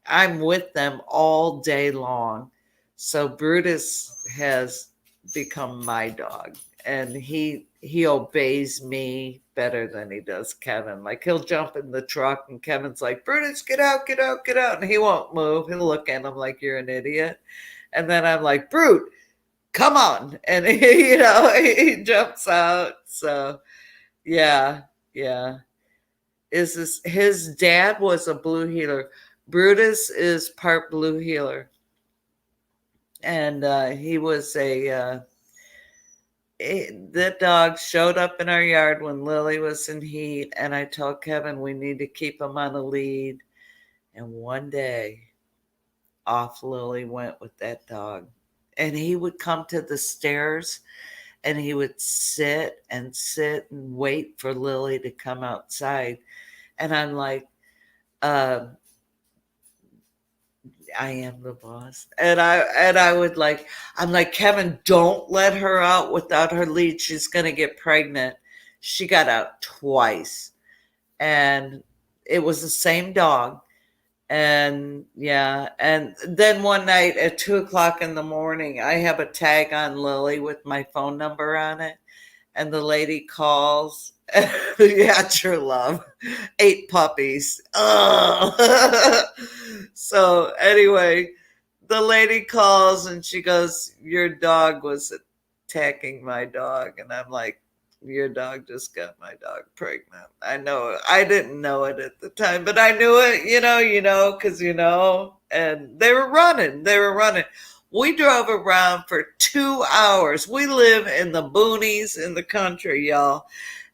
I'm with them all day long. So Brutus has become my dog, and he obeys me better than he does Kevin. Like he'll jump in the truck and Kevin's like, Brutus, get out, get out, get out. And he won't move. He'll look at him like you're an idiot. And then I'm like, Brute, come on. And he jumps out. So yeah. His dad was a blue heeler. Brutus is part blue heeler. And he was that dog showed up in our yard when Lily was in heat, and I told Kevin we need to keep him on a lead. And one day, off Lily went with that dog. And he would come to the stairs and he would sit and wait for Lily to come outside. And I'm like, I am the boss. And I'm like, Kevin, don't let her out without her lead. She's going to get pregnant. She got out twice. And it was the same dog. And yeah. And then one night at 2:00 in the morning, I have a tag on Lily with my phone number on it. And the lady calls. Yeah, true love. 8 puppies. Oh. So anyway, the lady calls and she goes, your dog was attacking my dog. And I'm like, your dog just got my dog pregnant. I know it. I didn't know it at the time, but I knew it, because and they were running. We drove around for 2 hours. We live in the boonies in the country, y'all.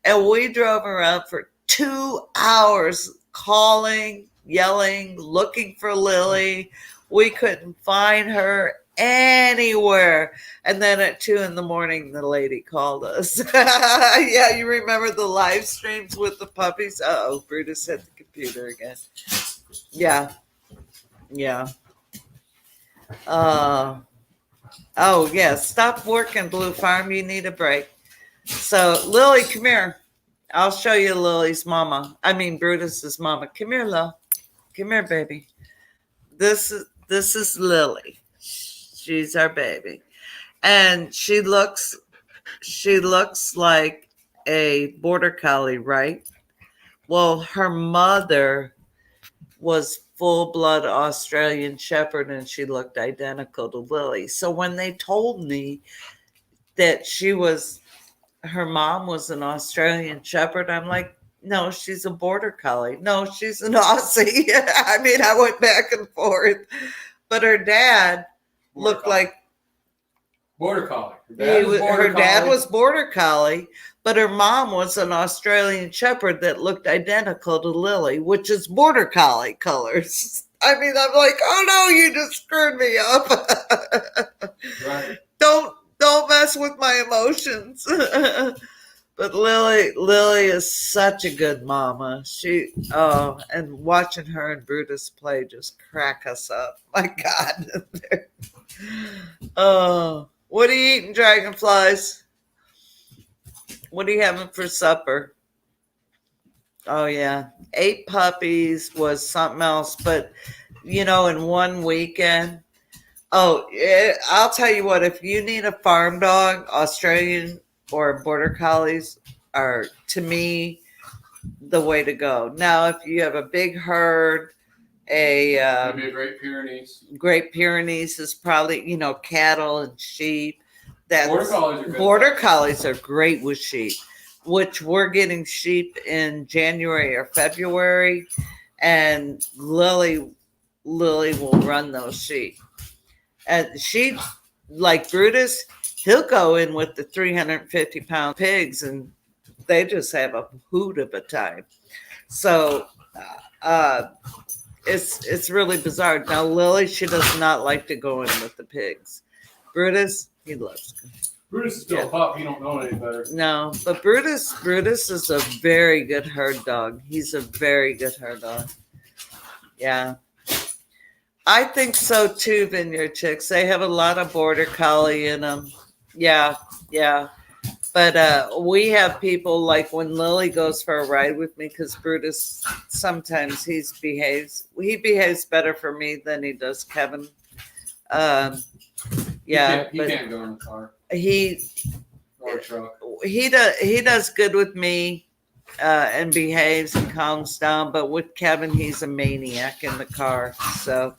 And we drove around for 2 hours calling, yelling, looking for Lily. We couldn't find her anywhere. And then at 2 in the morning, the lady called us. Yeah, you remember the live streams with the puppies? Uh-oh, Brutus hit the computer again. Yeah. Oh, yeah, stop working, Blue Farm. You need a break. So, Lily, come here. I'll show you Lily's mama. I mean, Brutus's mama. Come here, Lil. Come here, baby. This is Lily. She's our baby. And she looks like a border collie, right? Well, her mother was full-blood Australian Shepherd, and she looked identical to Lily. So when they told me that her mom was an Australian Shepherd, I'm like, No, she's a border collie. No, she's an Aussie. I mean, I went back and forth. But her dad Border looked collie. like Border collie. her dad was border collie, but her mom was an Australian shepherd that looked identical to Lily, which is border collie colors. I mean, I'm like, oh no, you just screwed me up. Right. Don't mess with my emotions. But Lily is such a good mama. And watching her and Brutus play just crack us up. My God. Oh, what are you eating, dragonflies? What are you having for supper? Oh yeah, 8 puppies was something else. But in one weekend. Oh, I'll tell you what. If you need a farm dog, Australian or border collies are, to me, the way to go. Now, if you have a big herd, Maybe a Great Pyrenees is probably cattle and sheep. Border Border collies are great with sheep, which we're getting sheep in January or February, and Lily will run those sheep. And she, like Brutus, he'll go in with the 350-pound pigs, and they just have a hoot of a time. So it's really bizarre. Now Lily, she does not like to go in with the pigs. Brutus, he loves. Brutus is still a pup. He don't know any better. No, but Brutus is a very good herd dog. He's a very good herd dog. Yeah. I think so too, Vineyard Chicks. They have a lot of border collie in them. Yeah. But we have people, like when Lily goes for a ride with me, because Brutus sometimes he behaves better for me than he does Kevin. He can't go in the car. Or truck. He does good with me. And behaves and calms down, but with Kevin, he's a maniac in the car. So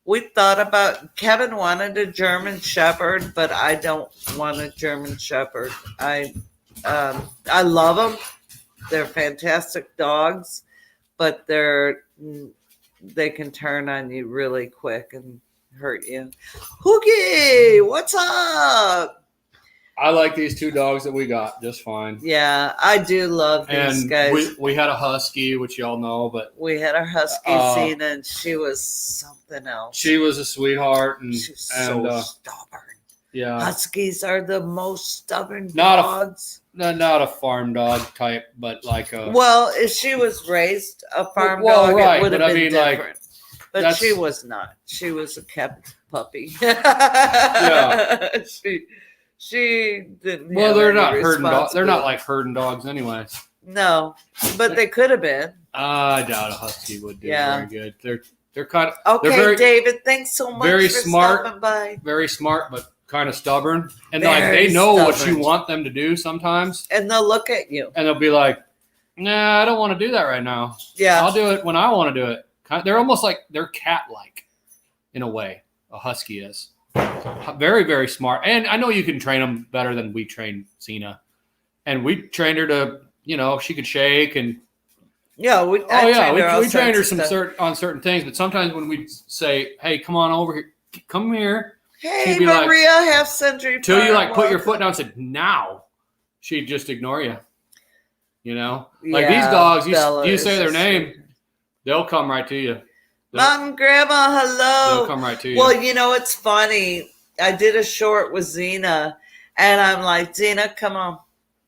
we thought about, Kevin wanted a German Shepherd, but I don't want a German Shepherd. I love them. They're fantastic dogs, but they can turn on you really quick and hurt you. Hoogie, what's up? I like these 2 dogs that we got just fine. Yeah, I do love these guys. We had a husky, which y'all know, but we had our husky Zena, and she was something else. She was a sweetheart, and she was so stubborn. Yeah, huskies are the most stubborn dogs. Not a farm dog type, but like a. Well, if she was raised a farm dog, right, it would have been different. But she was not. She was a kept puppy. Yeah. She didn't. Well, they're not herding dogs. They're not like herding dogs, anyway. No, but they could have been. I doubt a husky would do very good. They're kind of okay. They're David, thanks so much. Very for smart. Stopping by. Very smart, but kind of stubborn. And they know what you want them to do sometimes. And they'll look at you. And they'll be like, "Nah, I don't want to do that right now. Yeah, I'll do it when I want to do it." They're almost like they're cat-like, in a way. A husky is. Very, very smart. And I know you can train them better than we trained Cena. And we trained her to, she could shake and. Yeah, we trained her on certain things. But sometimes when we say, "Hey, come on over here, come here." Hey, Maria, like, half century. Till you put your foot down and said, "Now," she'd just ignore you. Like these dogs, you say their name, they'll come right to you. Mom, Grandma, hello. They'll come right to you. Well, it's funny. I did a short with Zena, and I'm like, "Zena, come on."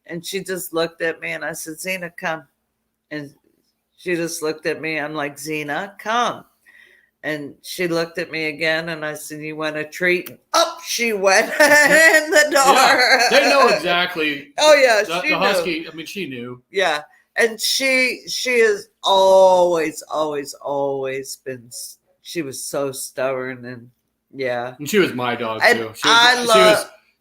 And she just looked at me, and I said, "Zena, come." And she just looked at me. I'm like, "Zena, come." And she looked at me again, and I said, "You want a treat?" And up she went in the door. Yeah, they know exactly. Oh, yeah. The husky, I mean, she knew. Yeah. And she has always been, she was so stubborn, and yeah. And she was my dog too.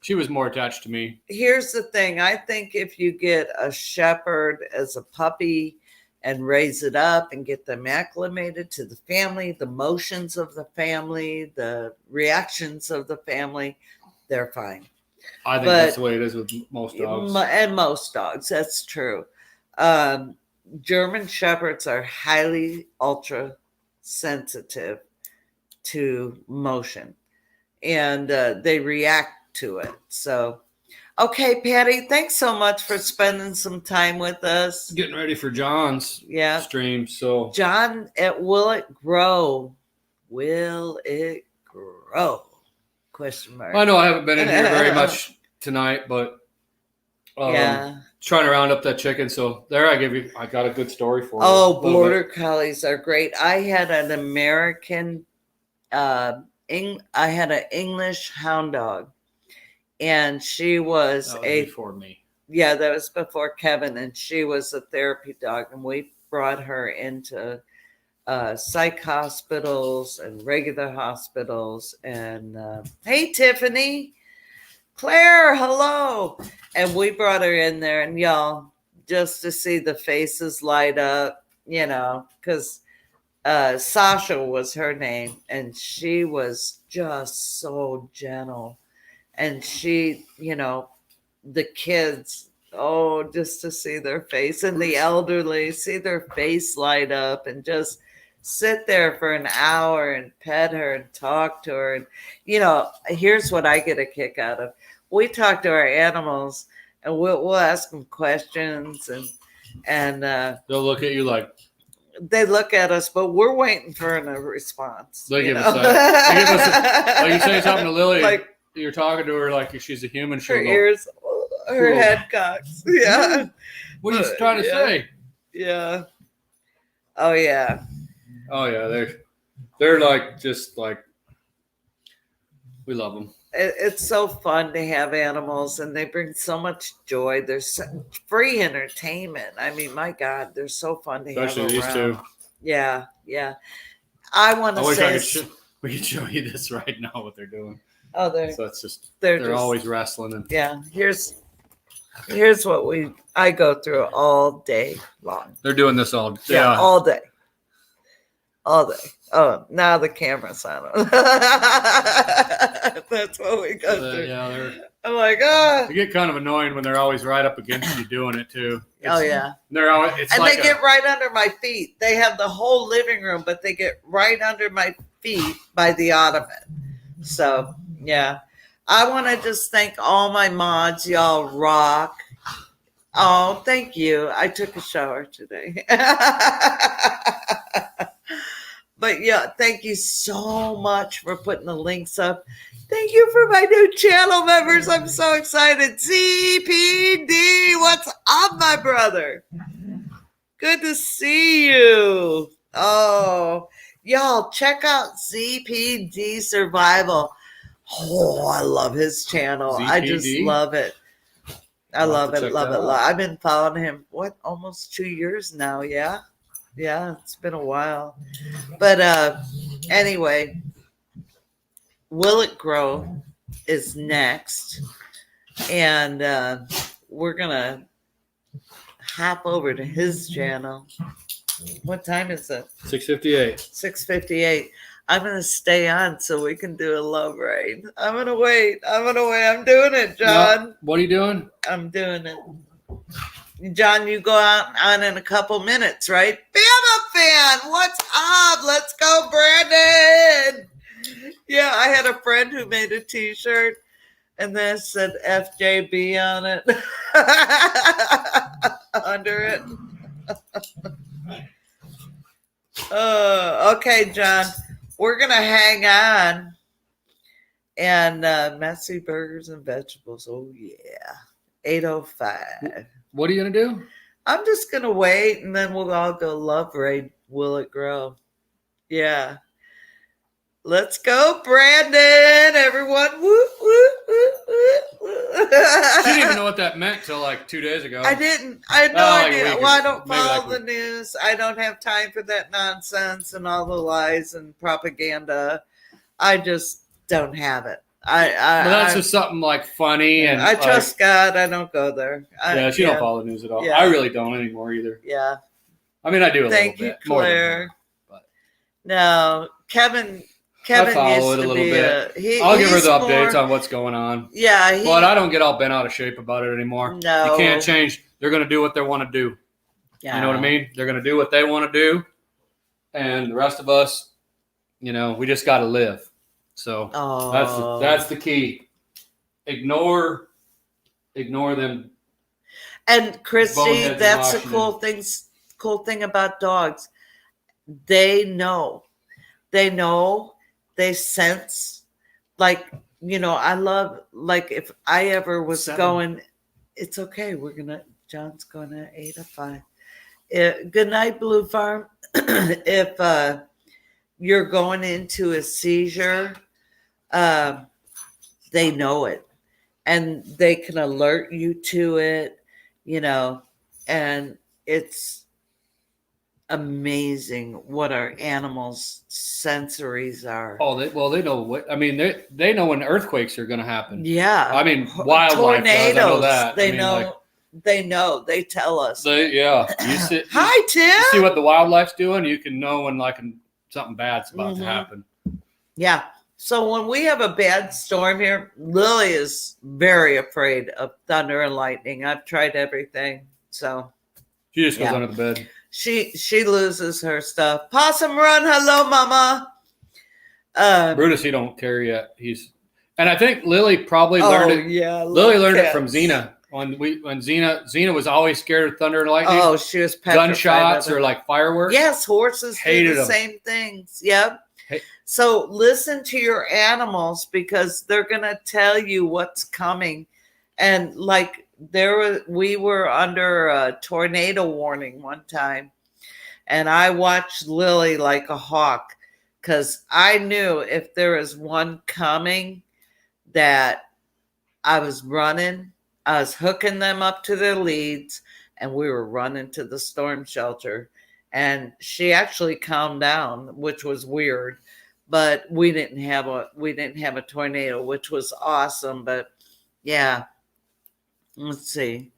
She was more attached to me. Here's the thing. I think if you get a shepherd as a puppy and raise it up and get them acclimated to the family, the motions of the family, the reactions of the family, they're fine. I think that's the way it is with most dogs. And most dogs, that's true. German Shepherds are highly ultra sensitive to motion, and they react to it. So, okay, Patty, thanks so much for spending some time with us. Getting ready for John's stream. So, John, Will It Grow? Will it grow? Question mark. I know I haven't been in here very much tonight, but trying to round up that chicken. So there, I got a good story for you. Oh, border collies are great. I had an American, I had an English hound dog, and she was before me. Yeah, that was before Kevin, and she was a therapy dog, and we brought her into psych hospitals and regular hospitals. And hey, Tiffany, Claire, hello. And we brought her in there, and y'all, just to see the faces light up, because Sasha was her name, and she was just so gentle. And she, the kids, just to see their face, and the elderly, see their face light up, and just sit there for an hour and pet her and talk to her. And, here's what I get a kick out of. We talk to our animals, and we'll ask them questions, and they'll look at you like they look at us, but we're waiting for a response. They give us that. They give us like you say something to Lily, like you're talking to her like she's a human. Her ears, her head cocks. Yeah. What are you trying to say? Yeah. Oh yeah. Oh yeah. They're like just like we love them. It's so fun to have animals, and they bring so much joy. There's free entertainment. I mean, my God, they're so fun to have around. These two. Yeah. I want to say we can show you this right now what they're doing. Oh, so it's just they're always wrestling and Here's what I go through all day long. They're doing this all day. Yeah, all day. All day. Oh, now the camera's on. That's what we go through. Yeah, I'm like, oh. They get kind of annoying when they're always right up against you doing it too. They're always. They get right under my feet. They have the whole living room, but they get right under my feet by the ottoman. So yeah, I want to just thank all my mods. Y'all rock. Oh, thank you. I took a shower today. But yeah, thank you so much for putting the links up. Thank you for my new channel members. I'm so excited. ZPD, what's up, my brother? Good to see you. Oh, y'all, check out ZPD Survival. Oh, I love his channel. ZPD? I just love it. I love it. I've been following him, almost 2 years now, yeah? Yeah, it's been a while. But anyway, Will It Grow is next. And we're going to hop over to his channel. What time is it? 6:58. 6:58. I'm going to stay on so we can do a love raid. I'm going to wait. I'm doing it, John. No, what are you doing? I'm doing it. John, you go on in a couple minutes, right? Bama fan, what's up? Let's go, Brandon. Yeah, I had a friend who made a t-shirt and then it said FJB on it. Under it. Okay, John. We're going to hang on. And messy burgers and vegetables. Oh, yeah. 8:05. What are you going to do? I'm just going to wait, and then we'll all go love raid. Will It Grow? Yeah. Let's go, Brandon. Everyone. Woo, woo, woo, woo, woo. She didn't even know what that meant till like 2 days ago. I didn't. I had no idea. Well, I don't follow the news. I don't have time for that nonsense and all the lies and propaganda. I just don't have it. But that's just something like funny, and I trust God. I don't go there. She don't follow the news at all. Yeah. I really don't anymore either. Yeah. I mean, I do a little bit. Thank you, Claire. But no, Kevin Kevin follow used it a to little be bit. a. I'll give her He's the updates more, on what's going on. Yeah, But I don't get all bent out of shape about it anymore. No. You can't change. They're going to do what they want to do. Yeah. You know what I mean? They're going to do what they want to do. And the rest of us, we just got to live. So that's the key. Ignore them. And Christy, boneheads in that's the Washington. cool thing about dogs. They know. They sense. Like, I love, like, if I ever was 7. going, it's okay. John's going to 8 to 5. Good night, Blue Farm. If you're going into a seizure, they know it. And they can alert you to it, and it's amazing what our animals' sensories are. Oh, they know what. I mean, they know when earthquakes are going to happen. Yeah. I mean, wildlife tornadoes. does. I know that. They know. They know. They tell us. Hi, Tim. You see what the wildlife's doing. You can know when something bad's about to happen. Yeah. So when we have a bad storm here, Lily is very afraid of thunder and lightning. I've tried everything. So she just goes under the bed. She loses her stuff. Possum run, hello, mama. Brutus, he don't care yet. And I think Lily probably learned it. Yeah, Lily learned it from Xena. When Xena was always scared of thunder and lightning. Oh, she was gunshots or like fireworks. Yes, horses hated do the same things. Yep. So listen to your animals because they're gonna tell you what's coming. And like we were under a tornado warning one time, and I watched Lily like a hawk because I knew if there was one coming that I was running. I was hooking them up to their leads, and we were running to the storm shelter. And she actually calmed down, which was weird. But we didn't have a tornado, which was awesome. But yeah, let's see.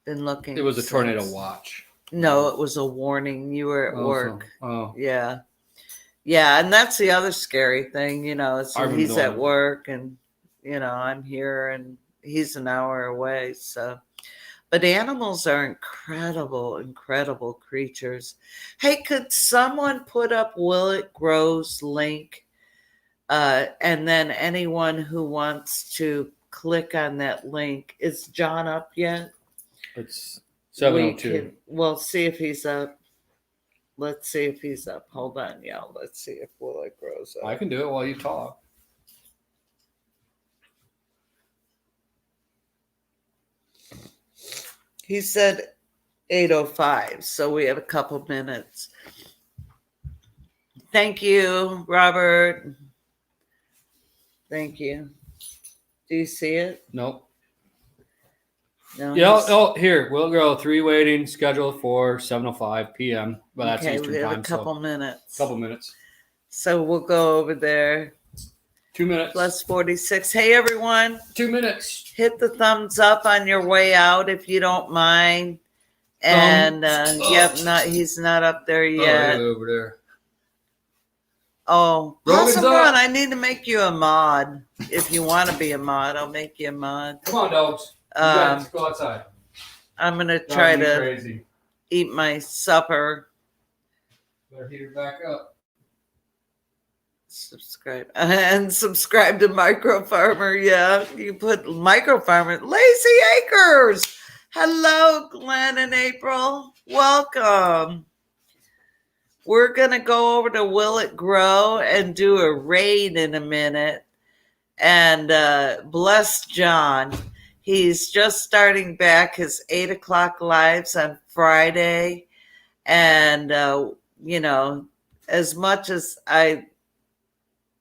Been looking. It was a tornado watch. No, it was a warning. You were at work. Oh, yeah, and that's the other scary thing. He's at work, and I'm here, and he's an hour away. So, but animals are incredible creatures. Hey, could someone put up Will It Grow's link? And then anyone who wants to click on that link, is John up yet? It's 7:02. We'll see if he's up. Let's see if he's up. Hold on, y'all. Let's see if Will It Grow's up. I can do it while you talk. He said 8:05, so we have a couple minutes. Thank you, Robert. Thank you. Do you see it? Nope. No. Yeah. Oh, here we'll go. 3 waiting scheduled for 7:05 p.m. Well, that's okay, Eastern we have time. A couple minutes. Couple minutes. So we'll go over there. 2 minutes. Plus 46. Hey, everyone. 2 minutes. Hit the thumbs up on your way out if you don't mind. And he's not up there yet. Oh, over there. Oh, Possum Run, I need to make you a mod. If you want to be a mod, I'll make you a mod. Come on, dogs. Let's go outside. I'm going to try to eat my supper. Better heat her back up. Subscribe to Micro Farmer. Yeah, you put Micro Farmer. Lazy Acres. Hello, Glenn and April. Welcome. We're gonna go over to Will It Grow and do a raid in a minute. And bless John. He's just starting back his 8 o'clock lives on Friday. And as much as I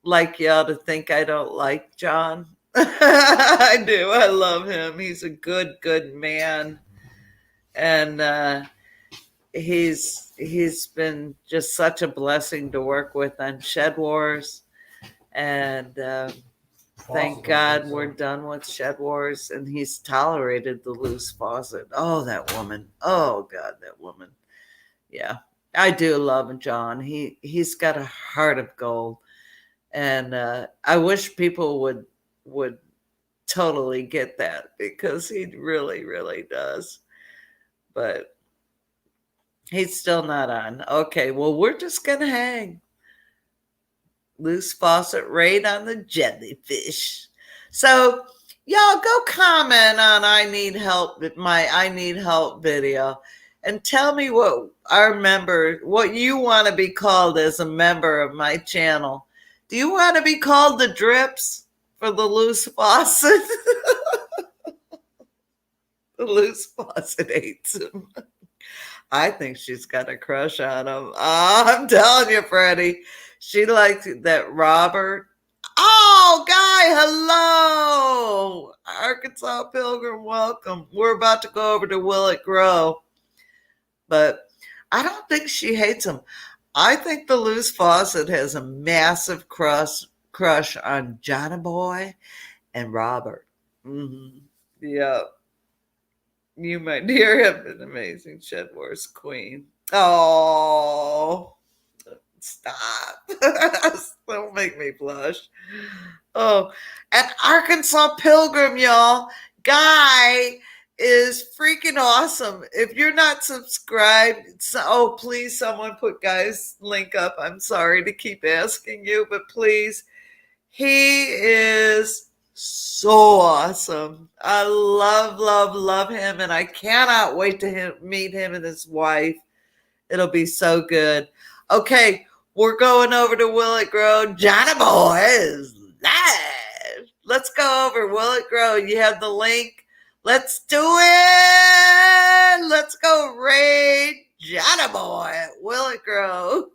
like y'all to think I don't like John. I do. I love him. He's a good man. And he's been just such a blessing to work with on Shed Wars. And thank God we're done with Shed Wars. And he's tolerated the loose faucet. Oh, that woman. Oh, God, that woman. Yeah. I do love John. He's got a heart of gold. And I wish people would totally get that, because he really, really does. But he's still not on. Okay, well, we're just gonna hang loose faucet right on the jellyfish. So y'all go comment on I need help, my I need help video, and tell me what you want to be called as a member of my channel. Do you want to be called the drips for the loose faucet? The loose faucet hates him. I think she's got a crush on him. Oh, I'm telling you, Freddie. She likes that Robert. Oh, Guy, hello. Arkansas Pilgrim, welcome. We're about to go over to Will It Grow. But I don't think she hates him. I think the loose faucet has a massive crush on Johnny Boy and Robert. Mm-hmm. Yeah. You, my dear, have been amazing, Shed Wars Queen. Oh, stop. Don't make me blush. Oh, and Arkansas Pilgrim, y'all. Guy is freaking awesome. If you're not subscribed, please, someone put Guy's link up. I'm sorry to keep asking you, but please. He is so awesome. I love, love, love him, and I cannot wait to meet him and his wife. It'll be so good. Okay, we're going over to Will It Grow. Johnny Boy is live. Let's go over. Will It Grow? You have the link. Let's do it. Let's go raid Johnny Boy. Will It Grow?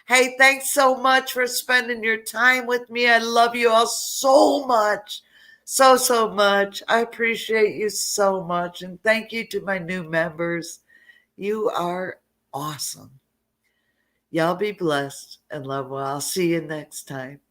Hey, thanks so much for spending your time with me. I love you all so much. So, so much. I appreciate you so much. And thank you to my new members. You are awesome. Y'all be blessed and love well. I'll see you next time.